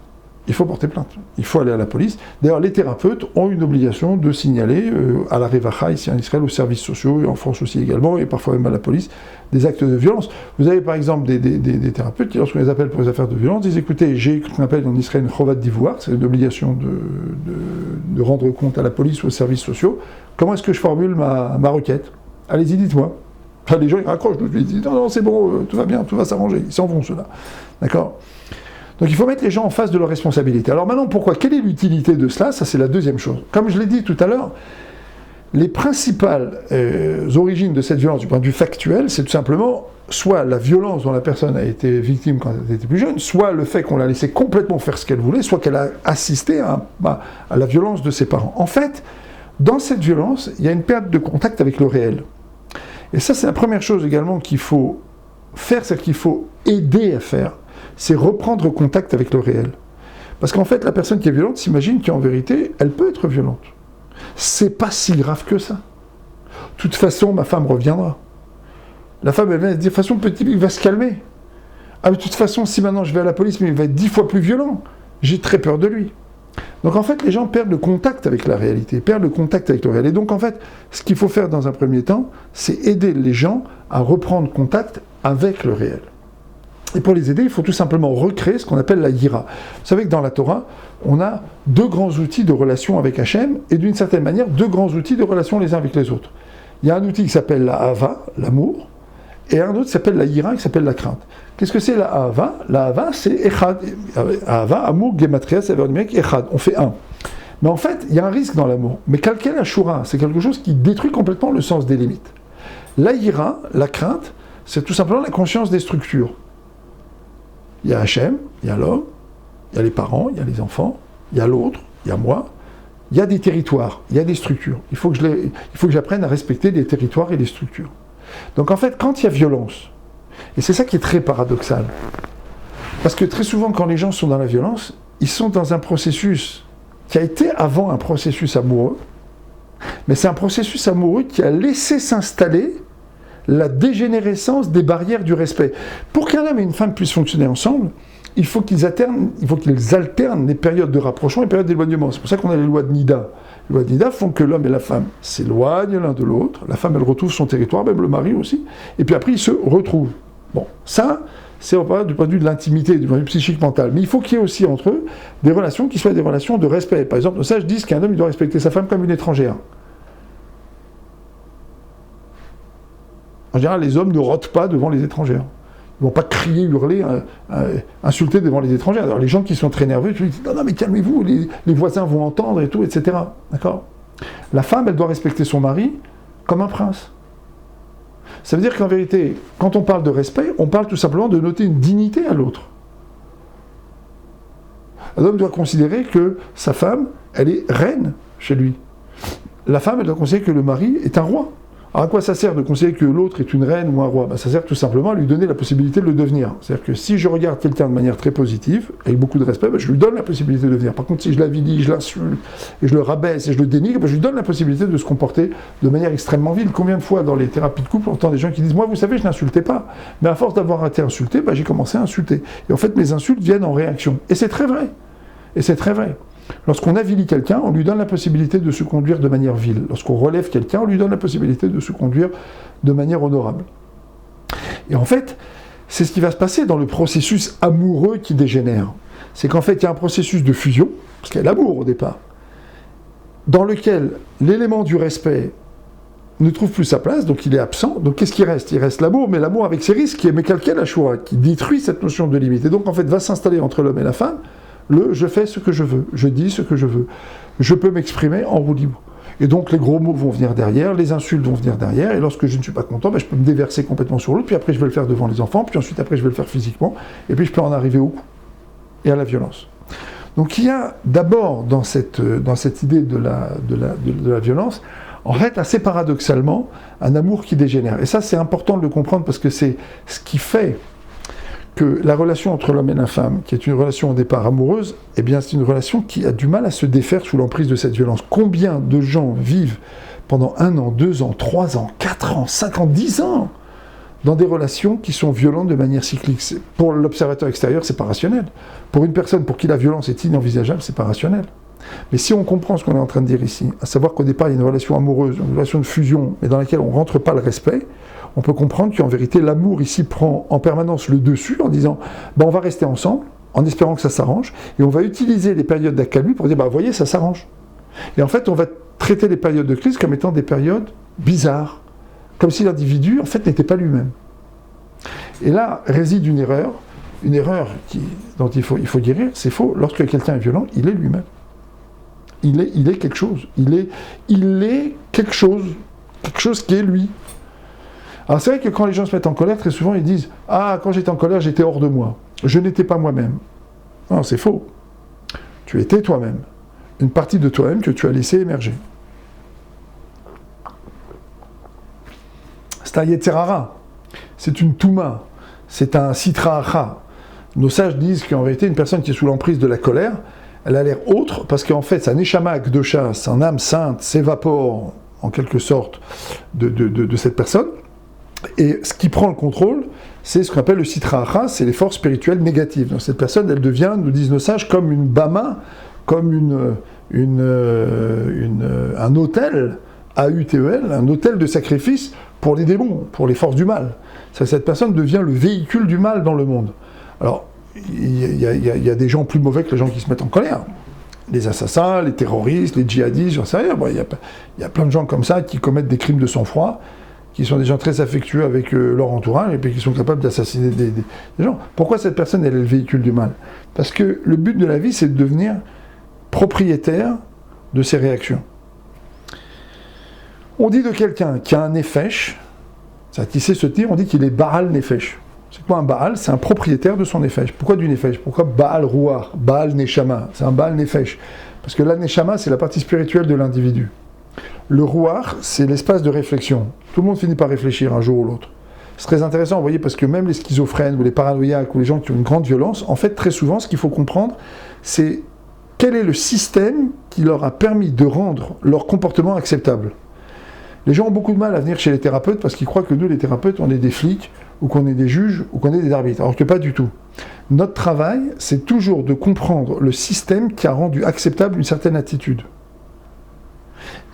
Il faut porter plainte. Il faut aller à la police. D'ailleurs, les thérapeutes ont une obligation de signaler à la Revacha, ici en Israël, aux services sociaux, et en France aussi également, et parfois même à la police, des actes de violence. Vous avez par exemple des thérapeutes qui, lorsqu'on les appelle pour les affaires de violence, disent écoutez, j'ai ce qu'on appelle en Israël une chovat d'ivoire, c'est une obligation de rendre compte à la police ou aux services sociaux. Comment est-ce que je formule ma requête? Allez-y, dites-moi. Enfin, les gens ils raccrochent, ils disent non, c'est bon, tout va bien, tout va s'arranger. Ils s'en vont, ceux-là. D'accord? Donc il faut mettre les gens en face de leurs responsabilités. Alors maintenant, pourquoi? Quelle est l'utilité de cela? Ça, c'est la deuxième chose. Comme je l'ai dit tout à l'heure, les principales origines de cette violence, du point de vue factuel, c'est tout simplement soit la violence dont la personne a été victime quand elle était plus jeune, soit le fait qu'on l'a laissé complètement faire ce qu'elle voulait, soit qu'elle a assisté à la violence de ses parents. En fait, dans cette violence, il y a une perte de contact avec le réel. Et ça, c'est la première chose également qu'il faut faire, c'est qu'il faut aider à faire. C'est reprendre contact avec le réel. Parce qu'en fait, la personne qui est violente s'imagine qu'en vérité, elle peut être violente. C'est pas si grave que ça. De toute façon, ma femme reviendra. La femme, elle va se dire, de toute façon, le petit, il va se calmer. Ah, mais de toute façon, si maintenant je vais à la police, mais il va être 10 fois plus violent. J'ai très peur de lui. Donc en fait, les gens perdent le contact avec la réalité, perdent le contact avec le réel. Et donc en fait, ce qu'il faut faire dans un premier temps, c'est aider les gens à reprendre contact avec le réel. Et pour les aider, il faut tout simplement recréer ce qu'on appelle la yira. Vous savez que dans la Torah, on a deux grands outils de relation avec Hachem, et d'une certaine manière, deux grands outils de relation les uns avec les autres. Il y a un outil qui s'appelle la Ahava, l'amour, et un autre qui s'appelle la yira, qui s'appelle la crainte. Qu'est-ce que c'est la Ahava? La Ahava, c'est Echad. Ahava, amour, Gematria, ça veut dire Echad, on fait un. Mais en fait, il y a un risque dans l'amour. Mais calquer la Shura, c'est quelque chose qui détruit complètement le sens des limites. La yira, la crainte, c'est tout simplement la conscience des structures. Il y a Hachem, il y a l'homme, il y a les parents, il y a les enfants, il y a l'autre, il y a moi, il y a des territoires, il y a des structures. Il faut que j'apprenne à respecter les territoires et les structures. Donc en fait, quand il y a violence, et c'est ça qui est très paradoxal, parce que très souvent quand les gens sont dans la violence, ils sont dans un processus qui a été avant un processus amoureux, mais c'est un processus amoureux qui a laissé s'installer la dégénérescence des barrières du respect. Pour qu'un homme et une femme puissent fonctionner ensemble, il faut qu'ils alternent les périodes de rapprochement et les périodes d'éloignement. C'est pour ça qu'on a les lois de Nida. Les lois de Nida font que l'homme et la femme s'éloignent l'un de l'autre, la femme elle retrouve son territoire, même le mari aussi, et puis après ils se retrouvent. Bon, ça, c'est du point de vue de l'intimité, du point de vue psychique mental. Mais il faut qu'il y ait aussi entre eux des relations qui soient des relations de respect. Par exemple, ça je dis qu'un homme il doit respecter sa femme comme une étrangère. En général, les hommes ne rotent pas devant les étrangères. Ils ne vont pas crier, hurler, insulter devant les étrangères. Alors les gens qui sont très nerveux, ils disent non, mais calmez-vous, les voisins vont entendre et tout, etc. D'accord? La femme, elle doit respecter son mari comme un prince. Ça veut dire qu'en vérité, quand on parle de respect, on parle tout simplement de noter une dignité à l'autre. L'homme doit considérer que sa femme, elle est reine chez lui. La femme, elle doit considérer que le mari est un roi. Alors à quoi ça sert de considérer que l'autre est une reine ou un roi? Ça sert tout simplement à lui donner la possibilité de le devenir. C'est-à-dire que si je regarde quelqu'un de manière très positive, avec beaucoup de respect, je lui donne la possibilité de le devenir. Par contre, si je l'avilie, je l'insulte, et je le rabaisse, et je le dénigre, je lui donne la possibilité de se comporter de manière extrêmement vile. Combien de fois dans les thérapies de couple, on entend des gens qui disent « Moi, vous savez, je n'insultais pas. Mais à force d'avoir été insulté, j'ai commencé à insulter. Et en fait, mes insultes viennent en réaction. » Et c'est très vrai. Et c'est très vrai. Lorsqu'on avilit quelqu'un, on lui donne la possibilité de se conduire de manière vile. Lorsqu'on relève quelqu'un, on lui donne la possibilité de se conduire de manière honorable. Et en fait, c'est ce qui va se passer dans le processus amoureux qui dégénère. C'est qu'en fait, il y a un processus de fusion, parce qu'il y a l'amour au départ, dans lequel l'élément du respect ne trouve plus sa place, donc il est absent. Donc qu'est-ce qui reste? Il reste l'amour, mais l'amour avec ses risques, qui est mécalquel à choix, qui détruit cette notion de limite. Et donc en fait, va s'installer entre l'homme et la femme le « je fais ce que je veux, je dis ce que je veux, je peux m'exprimer en roue libre ». Et donc les gros mots vont venir derrière, les insultes vont venir derrière, et lorsque je ne suis pas content, je peux me déverser complètement sur l'autre, puis après je vais le faire devant les enfants, puis ensuite après je vais le faire physiquement, et puis je peux en arriver au coup, et à la violence. Donc il y a d'abord dans cette idée de la violence, en fait assez paradoxalement, un amour qui dégénère. Et ça c'est important de le comprendre parce que c'est ce qui fait que la relation entre l'homme et la femme, qui est une relation au départ amoureuse, eh bien c'est une relation qui a du mal à se défaire sous l'emprise de cette violence. Combien de gens vivent pendant 1 an, 2 ans, 3 ans, 4 ans, 5 ans, 10 ans dans des relations qui sont violentes de manière cyclique? Pour l'observateur extérieur, c'est pas rationnel. Pour une personne pour qui la violence est inenvisageable, c'est pas rationnel. Mais si on comprend ce qu'on est en train de dire ici, à savoir qu'au départ il y a une relation amoureuse, une relation de fusion, mais dans laquelle on ne rentre pas le respect, on peut comprendre qu'en vérité l'amour ici prend en permanence le dessus en disant on va rester ensemble, en espérant que ça s'arrange, et on va utiliser les périodes d'accalmie pour dire vous voyez, ça s'arrange. Et en fait on va traiter les périodes de crise comme étant des périodes bizarres, comme si l'individu en fait n'était pas lui-même. Et là réside une erreur dont il faut guérir. C'est faux. Lorsque quelqu'un est violent, il est lui-même. Il est quelque chose. Il est quelque chose qui est lui. Alors c'est vrai que quand les gens se mettent en colère, très souvent ils disent « Ah, quand j'étais en colère, j'étais hors de moi. Je n'étais pas moi-même. » Non, c'est faux. Tu étais toi-même. Une partie de toi-même que tu as laissé émerger. C'est un Yetzerara. C'est une Touma. C'est un Sitra Acha. Nos sages disent qu'en vérité, une personne qui est sous l'emprise de la colère, elle a l'air autre, parce qu'en fait, sa Neshama Akdosha, son âme sainte, s'évapore en quelque sorte de cette personne. Et ce qui prend le contrôle, c'est ce qu'on appelle le Sitra Acha, c'est les forces spirituelles négatives. Donc cette personne, elle devient, nous disent nos sages, comme une Bama, comme un autel, A-U-T-E-L, un autel de sacrifice pour les démons, pour les forces du mal. Cette personne devient le véhicule du mal dans le monde. Alors, il y a des gens plus mauvais que les gens qui se mettent en colère. Les assassins, les terroristes, les djihadistes, j'en sais rien. Il y a plein de gens comme ça qui commettent des crimes de sang-froid, qui sont des gens très affectueux avec leur entourage et puis qui sont capables d'assassiner des gens. Pourquoi cette personne elle est le véhicule du mal? Parce que le but de la vie, c'est de devenir propriétaire de ses réactions. On dit de quelqu'un qui a un nefesh, qui sait se tenir, on dit qu'il est Baal Nefesh. C'est quoi un Baal? C'est un propriétaire de son Nefesh. Pourquoi du Nefesh? Pourquoi Baal Ruach, Baal Neshama? C'est un Baal Nefesh. Parce que la Neshama, c'est la partie spirituelle de l'individu. Le Ruach, c'est l'espace de réflexion. Tout le monde finit par réfléchir un jour ou l'autre. C'est très intéressant, vous voyez, parce que même les schizophrènes ou les paranoïaques ou les gens qui ont une grande violence, en fait, très souvent, ce qu'il faut comprendre, c'est quel est le système qui leur a permis de rendre leur comportement acceptable. Les gens ont beaucoup de mal à venir chez les thérapeutes parce qu'ils croient que nous, les thérapeutes, on est des flics, ou qu'on est des juges, ou qu'on est des arbitres. Alors que pas du tout. Notre travail, c'est toujours de comprendre le système qui a rendu acceptable une certaine attitude.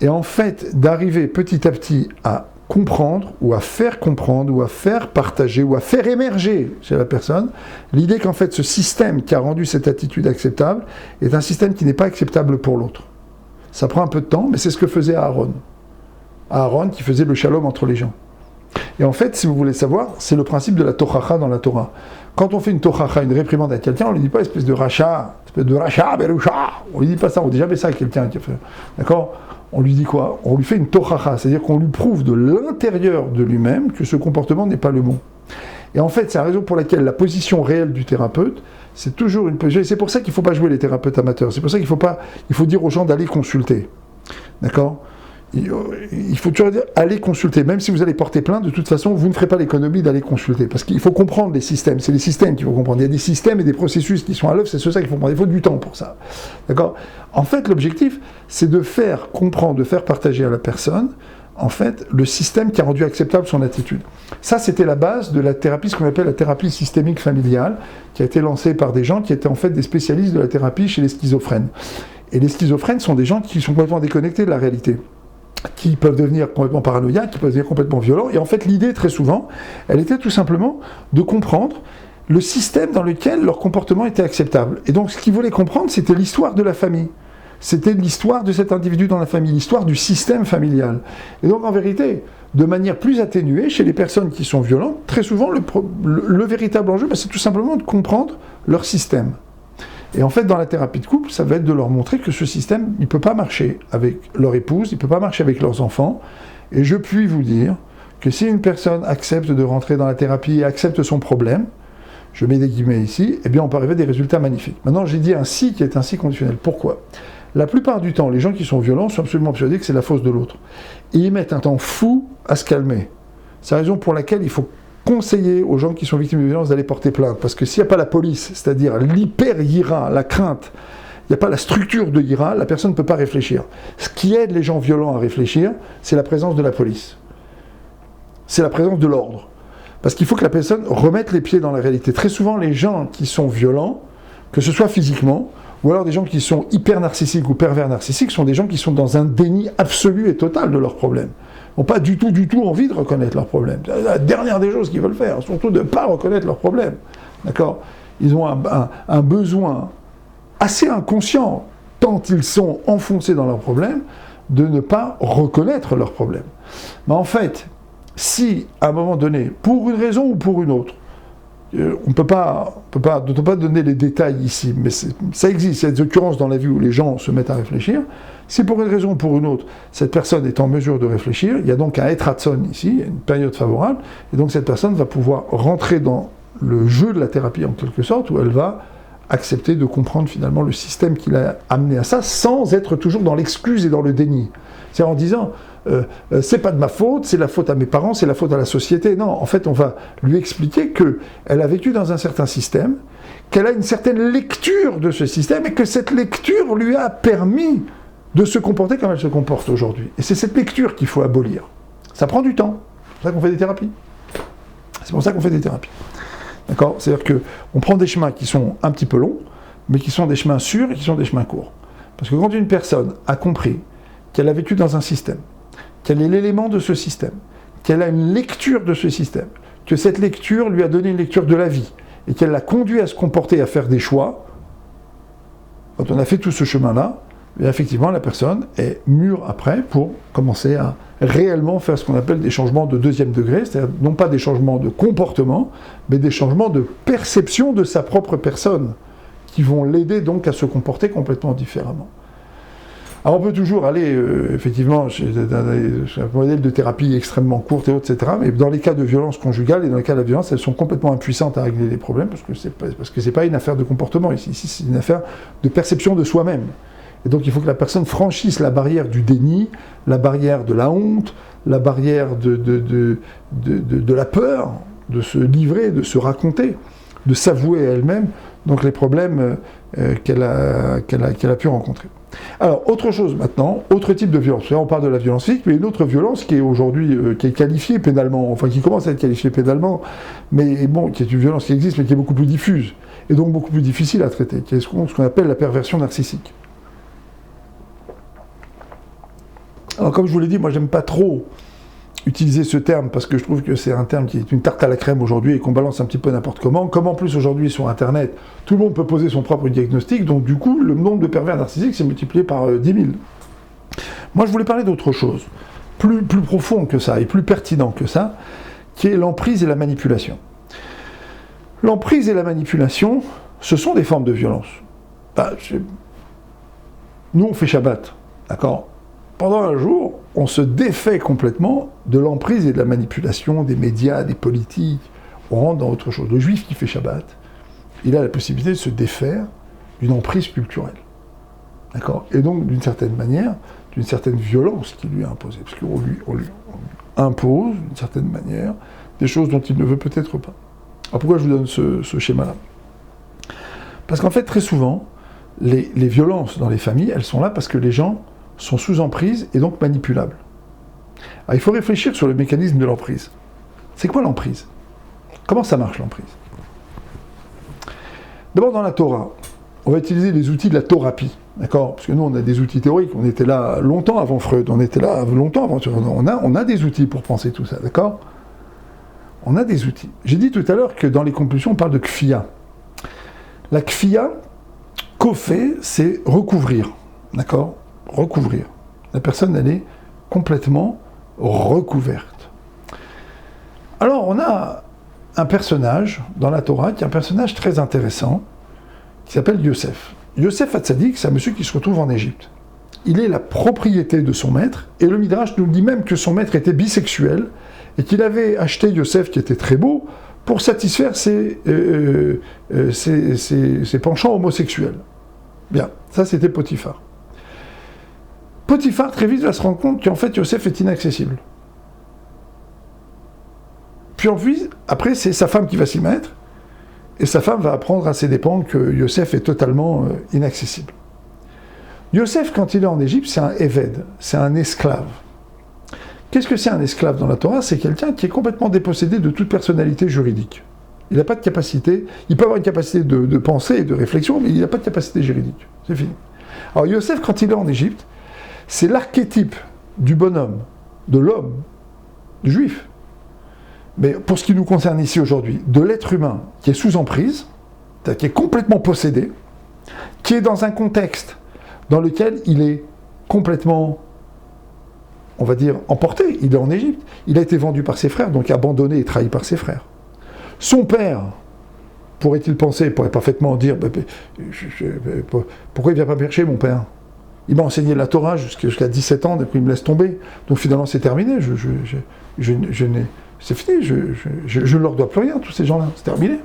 Et en fait, d'arriver petit à petit à comprendre, ou à faire partager, ou à faire émerger chez la personne, l'idée qu'en fait, ce système qui a rendu cette attitude acceptable est un système qui n'est pas acceptable pour l'autre. Ça prend un peu de temps, mais c'est ce que faisait Aaron. Aaron qui faisait le shalom entre les gens. Et en fait, si vous voulez savoir, c'est le principe de la tochacha dans la Torah. Quand on fait une tochacha, une réprimande à quelqu'un, on ne lui dit pas espèce de rachat, berusha, on ne lui dit pas ça, on ne dit jamais ça à quelqu'un qui a fait. D'accord? On lui dit quoi? On lui fait une tochacha, c'est-à-dire qu'on lui prouve de l'intérieur de lui-même que ce comportement n'est pas le bon. Et en fait, c'est la raison pour laquelle la position réelle du thérapeute, c'est toujours une position. Et c'est pour ça qu'il ne faut pas jouer les thérapeutes amateurs. C'est pour ça qu'il faut dire aux gens d'aller consulter. D'accord? il faut toujours dire, allez consulter. Même si vous allez porter plainte, de toute façon, vous ne ferez pas l'économie d'aller consulter. Parce qu'il faut comprendre les systèmes. C'est les systèmes qu'il faut comprendre. Il y a des systèmes et des processus qui sont à l'œuvre, c'est ça qu'il faut comprendre. Il faut du temps pour ça. D'accord ? En fait, l'objectif, c'est de faire comprendre, de faire partager à la personne, en fait, le système qui a rendu acceptable son attitude. Ça, c'était la base de la thérapie, ce qu'on appelle la thérapie systémique familiale, qui a été lancée par des gens qui étaient en fait des spécialistes de la thérapie chez les schizophrènes. Et les schizophrènes sont des gens qui sont complètement déconnectés de la réalité, qui peuvent devenir complètement paranoïaques, qui peuvent devenir complètement violents. Et en fait, l'idée, très souvent, elle était tout simplement de comprendre le système dans lequel leur comportement était acceptable. Et donc, ce qu'ils voulaient comprendre, c'était l'histoire de la famille. C'était l'histoire de cet individu dans la famille, l'histoire du système familial. Et donc, en vérité, de manière plus atténuée, chez les personnes qui sont violentes, très souvent, le véritable enjeu, c'est tout simplement de comprendre leur système. Et en fait, dans la thérapie de couple, ça va être de leur montrer que ce système, il ne peut pas marcher avec leur épouse, il ne peut pas marcher avec leurs enfants. Et je puis vous dire que si une personne accepte de rentrer dans la thérapie et accepte son problème, je mets des guillemets ici, eh bien on peut arriver à des résultats magnifiques. Maintenant, j'ai dit un si qui est un si conditionnel. Pourquoi ? La plupart du temps, les gens qui sont violents sont absolument persuadés que c'est la faute de l'autre. Et ils mettent un temps fou à se calmer. C'est la raison pour laquelle il faut conseiller aux gens qui sont victimes de violence d'aller porter plainte. Parce que s'il n'y a pas la police, c'est-à-dire l'hyper-ira, la crainte, il n'y a pas la structure de ira, la personne ne peut pas réfléchir. Ce qui aide les gens violents à réfléchir, c'est la présence de la police. C'est la présence de l'ordre. Parce qu'il faut que la personne remette les pieds dans la réalité. Très souvent, les gens qui sont violents, que ce soit physiquement, ou alors des gens qui sont hyper narcissiques ou pervers narcissiques, sont des gens qui sont dans un déni absolu et total de leurs problèmes. Ils n'ont pas du tout envie de reconnaître leurs problèmes. C'est la dernière des choses qu'ils veulent faire, surtout de ne pas reconnaître leurs problèmes. D'accord ? Ils ont un besoin assez inconscient, tant ils sont enfoncés dans leurs problèmes, de ne pas reconnaître leurs problèmes. Mais en fait, si, à un moment donné, pour une raison ou pour une autre, on ne peut pas donner les détails ici, mais ça existe, il y a des occurrences dans la vie où les gens se mettent à réfléchir. Si pour une raison ou pour une autre, cette personne est en mesure de réfléchir, il y a donc un etratson ici, une période favorable, et donc cette personne va pouvoir rentrer dans le jeu de la thérapie en quelque sorte, où elle va accepter de comprendre finalement le système qui l'a amené à ça, sans être toujours dans l'excuse et dans le déni. C'est-à-dire en disant, c'est pas de ma faute, c'est la faute à mes parents, c'est la faute à la société. Non, en fait, on va lui expliquer qu'elle a vécu dans un certain système, qu'elle a une certaine lecture de ce système, et que cette lecture lui a permis de se comporter comme elle se comporte aujourd'hui. Et c'est cette lecture qu'il faut abolir. Ça prend du temps. C'est pour ça qu'on fait des thérapies. C'est pour ça qu'on fait des thérapies. D'accord ? C'est-à-dire qu'on prend des chemins qui sont un petit peu longs, mais qui sont des chemins sûrs et qui sont des chemins courts. Parce que quand une personne a compris qu'elle a vécu dans un système, qu'elle est l'élément de ce système, qu'elle a une lecture de ce système, que cette lecture lui a donné une lecture de la vie, et qu'elle l'a conduit à se comporter, à faire des choix, quand on a fait tout ce chemin-là, et effectivement, la personne est mûre après pour commencer à réellement faire ce qu'on appelle des changements de deuxième degré, c'est-à-dire non pas des changements de comportement, mais des changements de perception de sa propre personne, qui vont l'aider donc à se comporter complètement différemment. Alors on peut toujours aller, effectivement, chez un modèle de thérapie extrêmement courte et autres, etc., mais dans les cas de violence conjugale et dans les cas de la violence, elles sont complètement impuissantes à régler les problèmes, parce que c'est pas une affaire de comportement ici, c'est une affaire de perception de soi-même. Et donc il faut que la personne franchisse la barrière du déni, la barrière de la honte, la barrière de la peur, de se livrer, de se raconter, de s'avouer à elle-même donc les problèmes qu'elle a pu rencontrer. Alors, autre chose maintenant, autre type de violence. Là, on parle de la violence physique, mais une autre violence qui est aujourd'hui qui est qualifiée pénalement, enfin qui commence à être qualifiée pénalement, mais bon, qui est une violence qui existe, mais qui est beaucoup plus diffuse, et donc beaucoup plus difficile à traiter, qui est ce qu'on appelle la perversion narcissique. Alors, comme je vous l'ai dit, moi, j'aime pas trop utiliser ce terme, parce que je trouve que c'est un terme qui est une tarte à la crème aujourd'hui, et qu'on balance un petit peu n'importe comment. Comme en plus, aujourd'hui, sur Internet, tout le monde peut poser son propre diagnostic, donc du coup, le nombre de pervers narcissiques s'est multiplié par 10 000. Moi, je voulais parler d'autre chose, plus profond que ça, et plus pertinent que ça, qui est l'emprise et la manipulation. L'emprise et la manipulation, ce sont des formes de violence. Nous, on fait Shabbat, d'accord ? Pendant un jour, on se défait complètement de l'emprise et de la manipulation des médias, des politiques. On rentre dans autre chose. Le juif qui fait Shabbat, il a la possibilité de se défaire d'une emprise culturelle. D'accord ? Et donc, d'une certaine manière, d'une certaine violence qui lui est imposée, parce on lui impose, d'une certaine manière, des choses dont il ne veut peut-être pas. Alors pourquoi je vous donne ce schéma-là? Parce qu'en fait, très souvent, les violences dans les familles, elles sont là parce que les gens sont sous emprise et donc manipulables. Alors il faut réfléchir sur le mécanisme de l'emprise. C'est quoi l'emprise? Comment ça marche l'emprise? D'abord dans la Torah, on va utiliser les outils de la thorapie, d'accord? Parce que nous on a des outils théoriques, on était là longtemps avant Freud, on était là longtemps avant... On a des outils pour penser tout ça, d'accord? On a des outils. J'ai dit tout à l'heure que dans les compulsions on parle de kfia. La kfia, kofé, c'est recouvrir, d'accord? Recouvrir. La personne elle est complètement recouverte. Alors on a un personnage dans la Torah qui est un personnage très intéressant qui s'appelle Yosef. Yosef Hatzadik, c'est un monsieur qui se retrouve en Égypte. Il est la propriété de son maître et le Midrash nous dit même que son maître était bisexuel et qu'il avait acheté Yosef qui était très beau pour satisfaire ses penchants homosexuels. Bien, ça c'était Potiphar. Potiphar très vite va se rendre compte qu'en fait Yosef est inaccessible. Puis après c'est sa femme qui va s'y mettre, et sa femme va apprendre à ses dépens que Yosef est totalement inaccessible. Yosef, quand il est en Égypte, c'est un éved, c'est un esclave. Qu'est-ce que c'est un esclave dans la Torah? C'est quelqu'un qui est complètement dépossédé de toute personnalité juridique. Il n'a pas de capacité, il peut avoir une capacité de pensée et de réflexion, mais il n'a pas de capacité juridique. C'est fini. Alors Yosef, quand il est en Égypte, c'est l'archétype du bonhomme, de l'homme, du juif. Mais pour ce qui nous concerne ici aujourd'hui, de l'être humain qui est sous emprise, qui est complètement possédé, qui est dans un contexte dans lequel il est complètement, on va dire, emporté. Il est en Égypte, il a été vendu par ses frères, donc abandonné et trahi par ses frères. Son père, pourrait-il penser, pourrait parfaitement dire, pourquoi il ne vient pas me chercher mon père? Il m'a enseigné la Torah jusqu'à 17 ans, depuis il me laisse tomber. Donc finalement c'est terminé, c'est fini, je ne leur dois plus rien, tous ces gens-là, c'est terminé.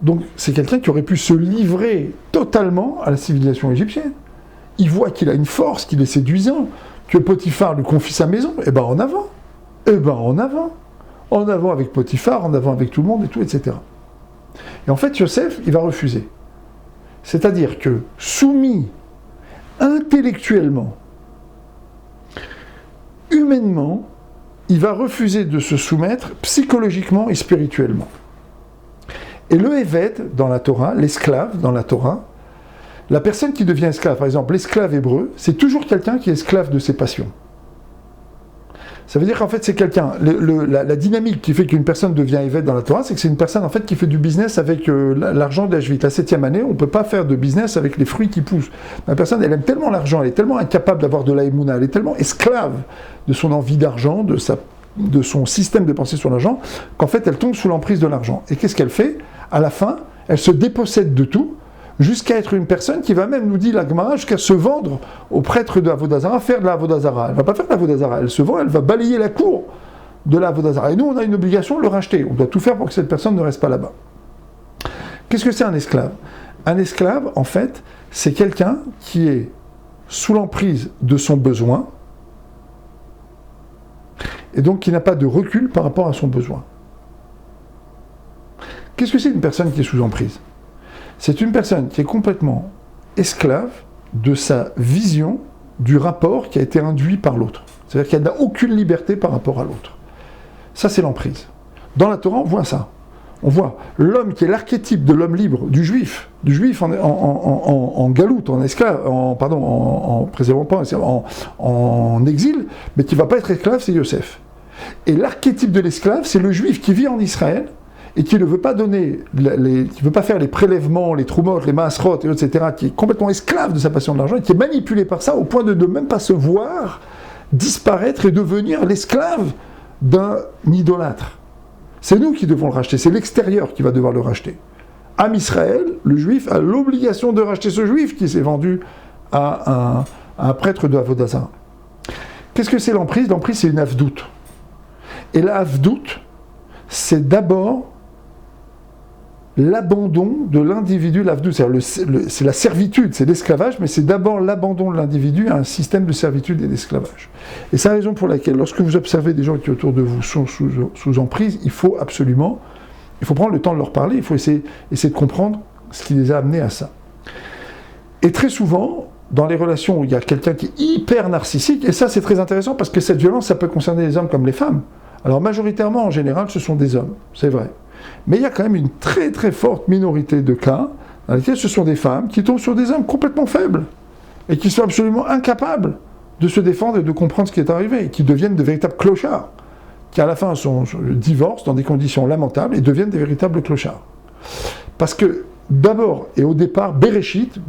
Donc c'est quelqu'un qui aurait pu se livrer totalement à la civilisation égyptienne. Il voit qu'il a une force, qu'il est séduisant, que Potiphar lui confie sa maison, et ben en avant, en avant avec Potiphar, en avant avec tout le monde, et tout, etc. Et en fait, Yosef, il va refuser. C'est-à-dire que, soumis intellectuellement, humainement, il va refuser de se soumettre psychologiquement et spirituellement. Et le Éved dans la Torah, l'esclave dans la Torah, la personne qui devient esclave, par exemple l'esclave hébreu, c'est toujours quelqu'un qui est esclave de ses passions. Ça veut dire qu'en fait c'est quelqu'un, la dynamique qui fait qu'une personne devient Éved dans la Torah, c'est que c'est une personne en fait qui fait du business avec l'argent d'Ashvit. La 7e année, on ne peut pas faire de business avec les fruits qui poussent. La personne, elle aime tellement l'argent, elle est tellement incapable d'avoir de la émouna, elle est tellement esclave de son envie d'argent, de son système de pensée sur l'argent, qu'en fait elle tombe sous l'emprise de l'argent. Et qu'est-ce qu'elle fait? À la fin, elle se dépossède de tout, jusqu'à être une personne qui va même, nous dit la Gemara, jusqu'à se vendre au prêtre de Avodazara, faire de la Avodazara. Elle ne va pas faire de la Avodazara, elle se vend, elle va balayer la cour de la Avodazara. Et nous, on a une obligation de le racheter. On doit tout faire pour que cette personne ne reste pas là-bas. Qu'est-ce que c'est un esclave? Un esclave, en fait, c'est quelqu'un qui est sous l'emprise de son besoin, et donc qui n'a pas de recul par rapport à son besoin. Qu'est-ce que c'est une personne qui est sous emprise? C'est une personne qui est complètement esclave de sa vision du rapport qui a été induit par l'autre. C'est-à-dire qu'elle n'a aucune liberté par rapport à l'autre. Ça, c'est l'emprise. Dans la Torah, on voit ça. On voit l'homme qui est l'archétype de l'homme libre, du juif en galoute, en esclave, en exil, mais qui ne va pas être esclave, c'est Yosef. Et l'archétype de l'esclave, c'est le juif qui vit en Israël, et qui ne veut pas donner, qui ne veut pas faire les prélèvements, les troumot, les maasrot, etc., qui est complètement esclave de sa passion de l'argent, et qui est manipulé par ça au point de ne même pas se voir disparaître et devenir l'esclave d'un idolâtre. C'est nous qui devons le racheter, c'est l'extérieur qui va devoir le racheter. Am Israël, le juif a l'obligation de racheter ce juif qui s'est vendu à un prêtre de Avodazara. Qu'est-ce que c'est l'emprise? L'emprise, c'est une avdoute. Et la avdoute, c'est d'abord l'abandon de l'individu, l'avdou, c'est la servitude, c'est l'esclavage, mais c'est d'abord l'abandon de l'individu à un système de servitude et d'esclavage. Et c'est la raison pour laquelle, lorsque vous observez des gens qui autour de vous sont sous emprise, il faut prendre le temps de leur parler, il faut essayer de comprendre ce qui les a amenés à ça. Et très souvent, dans les relations où il y a quelqu'un qui est hyper narcissique, et ça c'est très intéressant parce que cette violence, ça peut concerner les hommes comme les femmes. Alors majoritairement, en général, ce sont des hommes, c'est vrai. Mais il y a quand même une très très forte minorité de cas dans lesquels ce sont des femmes qui tombent sur des hommes complètement faibles et qui sont absolument incapables de se défendre et de comprendre ce qui est arrivé, et qui deviennent de véritables clochards, qui à la fin divorcent dans des conditions lamentables et deviennent des véritables clochards. Parce que d'abord et au départ, Bereshit,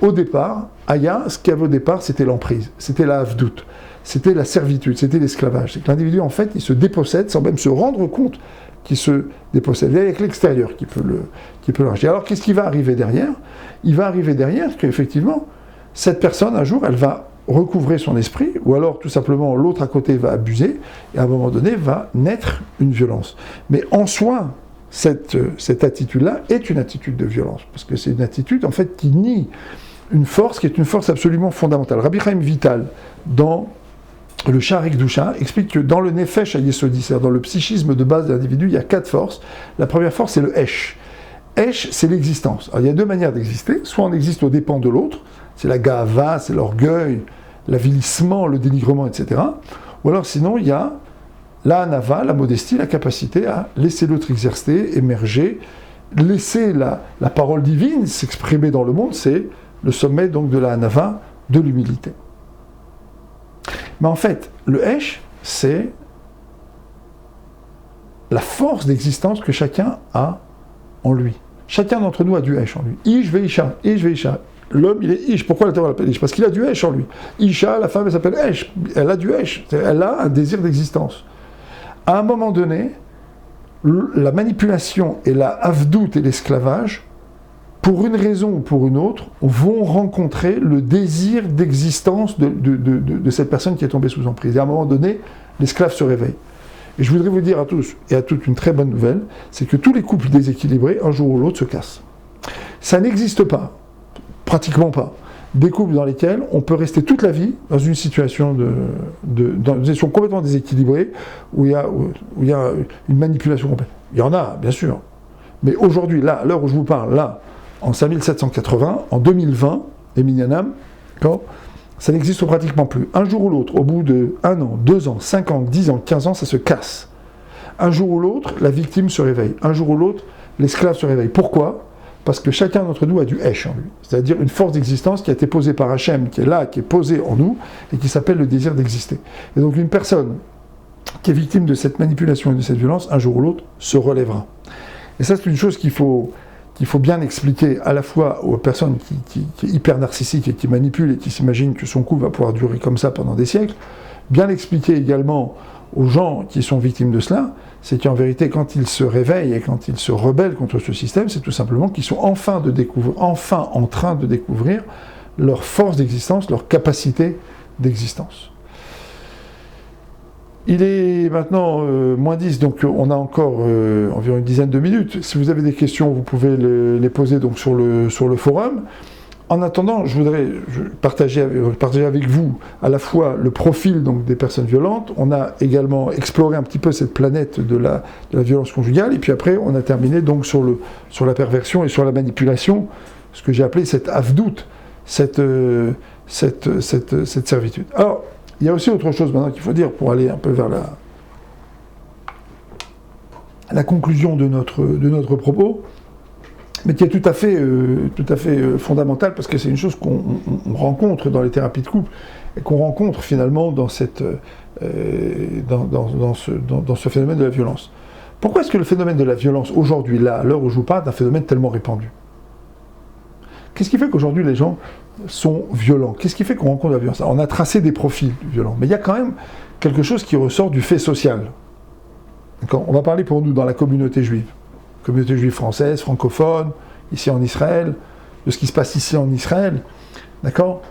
au départ, Aya, ce qu'il y avait au départ, c'était l'emprise, c'était la havdout, c'était la servitude, c'était l'esclavage. C'est que l'individu, en fait, il se dépossède sans même se rendre compte qu'il se dépossède. Et avec l'extérieur qui peut l'enrichir. Alors, qu'est-ce qui va arriver derrière ? Il va arriver derrière qu'effectivement, cette personne, un jour, elle va recouvrer son esprit, ou alors, tout simplement, l'autre à côté va abuser, et à un moment donné, va naître une violence. Mais en soi, cette attitude-là est une attitude de violence, parce que c'est une attitude, en fait, qui nie une force qui est une force absolument fondamentale. Rabbi Chaim Vital, dans le Sha'ar Kedusha, explique que dans le Nefesh HaYesodi, c'est-à-dire dans le psychisme de base de l'individu, il y a 4 forces. La première force, c'est le Esh. Esh, c'est l'existence. Alors, il y a 2 manières d'exister. Soit on existe aux dépens de l'autre, c'est la ga'ava, c'est l'orgueil, l'avilissement, le dénigrement, etc. Ou alors sinon, il y a la hanava, la modestie, la capacité à laisser l'autre exercer, émerger, laisser la parole divine s'exprimer dans le monde, c'est le sommet donc de la hanava, de l'humilité. Mais en fait, le Esh, c'est la force d'existence que chacun a en lui. Chacun d'entre nous a du Esh en lui. Ish ve'isha, Ish ve'isha. L'homme, il est Ish. Pourquoi la Torah l'appelle Ish ? Parce qu'il a du Esh en lui. Isha, la femme, elle s'appelle Esh. Elle a du Esh. Elle a un désir d'existence. À un moment donné, la manipulation et la havdout et l'esclavage, pour une raison ou pour une autre, vont rencontrer le désir d'existence de cette personne qui est tombée sous emprise. Et à un moment donné, l'esclave se réveille. Et je voudrais vous dire à tous et à toutes une très bonne nouvelle, c'est que tous les couples déséquilibrés, un jour ou l'autre, se cassent. Ça n'existe pas, pratiquement pas, des couples dans lesquels on peut rester toute la vie dans une situation dans une situation complètement déséquilibrée, où il y a une manipulation complète. Il y en a, bien sûr. Mais aujourd'hui, là, à l'heure où je vous parle, là, en 5780, en 2020, et Minyanam, ça n'existe pratiquement plus. Un jour ou l'autre, au bout de 1 an, 2 ans, 5 ans, 10 ans, 15 ans, ça se casse. Un jour ou l'autre, la victime se réveille. Un jour ou l'autre, l'esclave se réveille. Pourquoi ? Parce que chacun d'entre nous a du Esh en lui. C'est-à-dire une force d'existence qui a été posée par Hachem, qui est là, qui est posée en nous, et qui s'appelle le désir d'exister. Et donc une personne qui est victime de cette manipulation et de cette violence, un jour ou l'autre, se relèvera. Et ça, c'est une chose qu'il faut bien expliquer à la fois aux personnes qui est hyper narcissique et qui manipule et qui s'imagine que son couple va pouvoir durer comme ça pendant des siècles, bien expliquer également aux gens qui sont victimes de cela, c'est qu'en vérité, quand ils se réveillent et quand ils se rebellent contre ce système, c'est tout simplement qu'ils sont enfin en train de découvrir leur force d'existence, leur capacité d'existence. Il est maintenant moins 10, donc on a encore environ une dizaine de minutes. Si vous avez des questions, vous pouvez les poser donc sur le forum. En attendant, je voudrais partager avec vous à la fois le profil donc, des personnes violentes. On a également exploré un petit peu cette planète de la violence conjugale. Et puis après, on a terminé donc sur la perversion et sur la manipulation, ce que j'ai appelé cette havdout, cette servitude. Alors, il y a aussi autre chose maintenant qu'il faut dire pour aller un peu vers la conclusion de notre propos, mais qui est tout à fait fondamentale, parce que c'est une chose qu'on rencontre dans les thérapies de couple, et qu'on rencontre finalement dans ce phénomène de la violence. Pourquoi est-ce que le phénomène de la violence, aujourd'hui, là, à l'heure où je vous parle, est un phénomène tellement répandu ? Qu'est-ce qui fait qu'aujourd'hui les gens sont violents ? Qu'est-ce qui fait qu'on rencontre la violence ? Alors, on a tracé des profils violents, mais il y a quand même quelque chose qui ressort du fait social. D'accord ? On va parler pour nous dans la communauté juive française, francophone, ici en Israël, de ce qui se passe ici en Israël. D'accord ?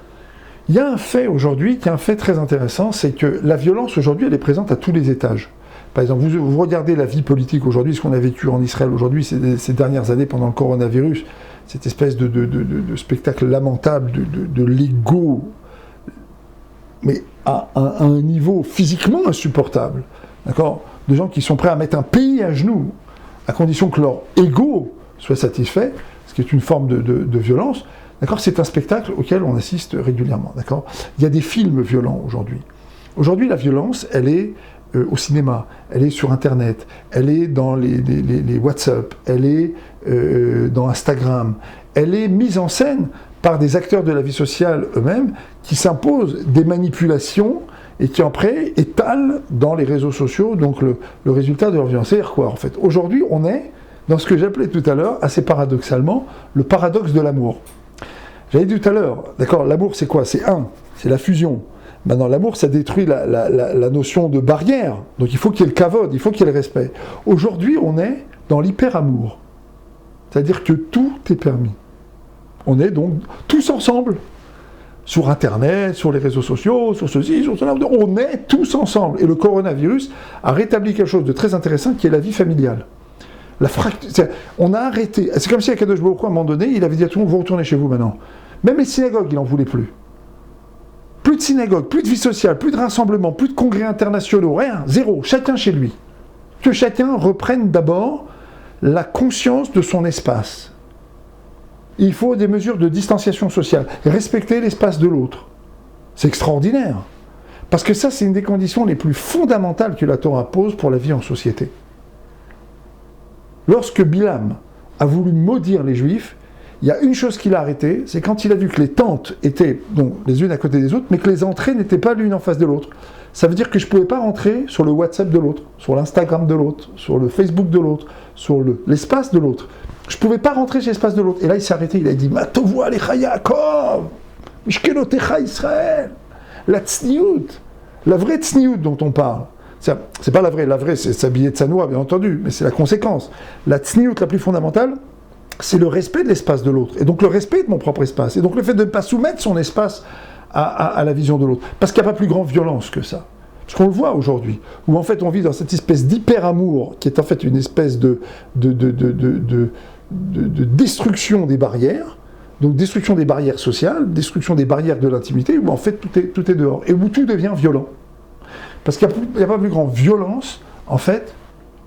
Il y a un fait aujourd'hui qui est un fait très intéressant, c'est que la violence aujourd'hui, elle est présente à tous les étages. Par exemple, vous regardez la vie politique aujourd'hui, ce qu'on a vécu en Israël aujourd'hui, ces dernières années pendant le coronavirus, cette espèce de spectacle lamentable de l'ego, mais à un niveau physiquement insupportable, d'accord, de gens qui sont prêts à mettre un pays à genoux, à condition que leur ego soit satisfait, ce qui est une forme de violence, d'accord, c'est un spectacle auquel on assiste régulièrement, d'accord. Il y a des films violents aujourd'hui. Aujourd'hui, la violence, elle est au cinéma, elle est sur Internet, elle est dans les WhatsApp, elle est dans Instagram, elle est mise en scène par des acteurs de la vie sociale eux-mêmes qui s'imposent des manipulations et qui après étalent dans les réseaux sociaux donc le résultat de leur violence. C'est-à-dire quoi en fait? Aujourd'hui, on est dans ce que j'appelais tout à l'heure, assez paradoxalement, le paradoxe de l'amour. J'avais dit tout à l'heure, d'accord, l'amour c'est quoi? C'est c'est la fusion. Maintenant, l'amour, ça détruit la notion de barrière. Donc il faut qu'il y ait le kavod, il faut qu'il y ait le respect. Aujourd'hui, on est dans l'hyper-amour. C'est-à-dire que tout est permis. On est donc tous ensemble. Sur Internet, sur les réseaux sociaux, sur ceci, sur cela. On est tous ensemble. Et le coronavirus a rétabli quelque chose de très intéressant qui est la vie familiale. On a arrêté. C'est comme si Akadosh Baruch Hu, à un moment donné, il avait dit à tout le monde, vous retournez chez vous maintenant. Même les synagogues, il n'en voulait plus. Plus de synagogues, plus de vie sociale, plus de rassemblements, plus de congrès internationaux, rien, zéro, chacun chez lui. Que chacun reprenne d'abord la conscience de son espace. Il faut des mesures de distanciation sociale, respecter l'espace de l'autre. C'est extraordinaire. Parce que ça, c'est une des conditions les plus fondamentales que la Torah pose pour la vie en société. Lorsque Bilam a voulu maudire les Juifs, il y a une chose qu'il a arrêtée, c'est quand il a vu que les tentes étaient donc les unes à côté des autres, mais que les entrées n'étaient pas l'une en face de l'autre. Ça veut dire que je ne pouvais pas rentrer sur le WhatsApp de l'autre, sur l'Instagram de l'autre, sur le Facebook de l'autre, sur l'espace de l'autre. Je ne pouvais pas rentrer chez l'espace de l'autre. Et là, il s'est arrêté, il a dit « Matovo alecha Yaakov, mishkelotecha Israël » la tsniout, la vraie tsniout dont on parle. C'est pas la vraie c'est s'habiller de sa noix, bien entendu, mais c'est la conséquence. La tsniout la plus fondamentale, c'est le respect de l'espace de l'autre, et donc le respect de mon propre espace, et donc le fait de ne pas soumettre son espace à la vision de l'autre. Parce qu'il n'y a pas plus grande violence que ça. Parce qu'on le voit aujourd'hui, où en fait on vit dans cette espèce d'hyper-amour, qui est en fait une espèce de destruction des barrières, donc destruction des barrières sociales, destruction des barrières de l'intimité, où en fait tout est dehors, et où tout devient violent. Parce qu'il n'y a pas plus grande violence, en fait,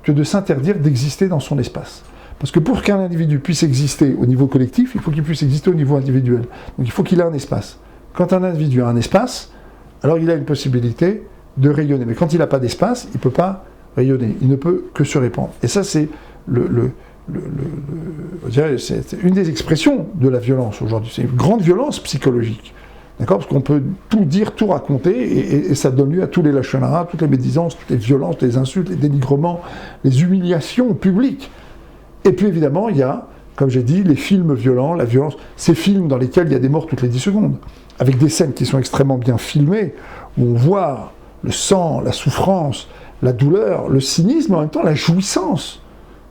que de s'interdire d'exister dans son espace. Parce que pour qu'un individu puisse exister au niveau collectif, il faut qu'il puisse exister au niveau individuel. Donc il faut qu'il ait un espace. Quand un individu a un espace, alors il a une possibilité de rayonner. Mais quand il n'a pas d'espace, il ne peut pas rayonner. Il ne peut que se répandre. Et ça, c'est c'est une des expressions de la violence aujourd'hui. C'est une grande violence psychologique. D'accord ? Parce qu'on peut tout dire, tout raconter, et ça donne lieu à tous les lachon hara, toutes les médisances, toutes les violences, les insultes, les dénigrements, les humiliations publiques. Et puis évidemment, il y a, comme j'ai dit, les films violents, la violence, ces films dans lesquels il y a des morts toutes les 10 secondes, avec des scènes qui sont extrêmement bien filmées, où on voit le sang, la souffrance, la douleur, le cynisme, en même temps la jouissance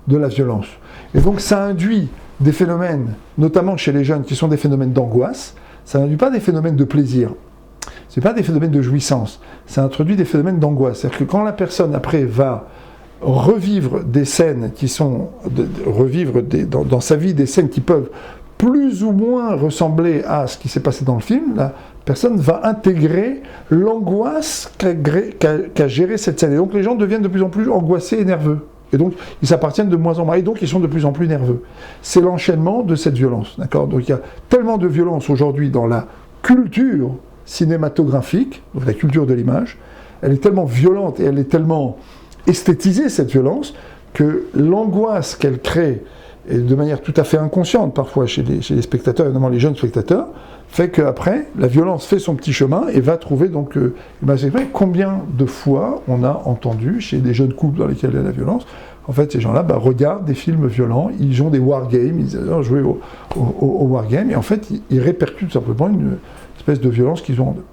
de la violence. Et donc ça induit des phénomènes, notamment chez les jeunes, qui sont des phénomènes d'angoisse, ça n'induit pas des phénomènes de plaisir, ce n'est pas des phénomènes de jouissance, ça introduit des phénomènes d'angoisse. C'est-à-dire que quand la personne après va revivre des scènes qui sont, dans sa vie des scènes qui peuvent plus ou moins ressembler à ce qui s'est passé dans le film, la personne va intégrer l'angoisse qu'a géré cette scène. Et donc les gens deviennent de plus en plus angoissés et nerveux. Et donc ils s'appartiennent de moins en moins, et donc ils sont de plus en plus nerveux. C'est l'enchaînement de cette violence, d'accord ? Donc il y a tellement de violence aujourd'hui dans la culture cinématographique, donc la culture de l'image, elle est tellement violente et elle est tellement esthétiser cette violence, que l'angoisse qu'elle crée, et de manière tout à fait inconsciente parfois chez les spectateurs, et notamment les jeunes spectateurs, fait qu'après, la violence fait son petit chemin et va trouver donc... combien de fois on a entendu chez des jeunes couples dans lesquels il y a la violence, en fait ces gens-là regardent des films violents, ils ont des wargames, ils adorent jouer au wargame, et en fait ils répercutent simplement une espèce de violence qu'ils ont en eux.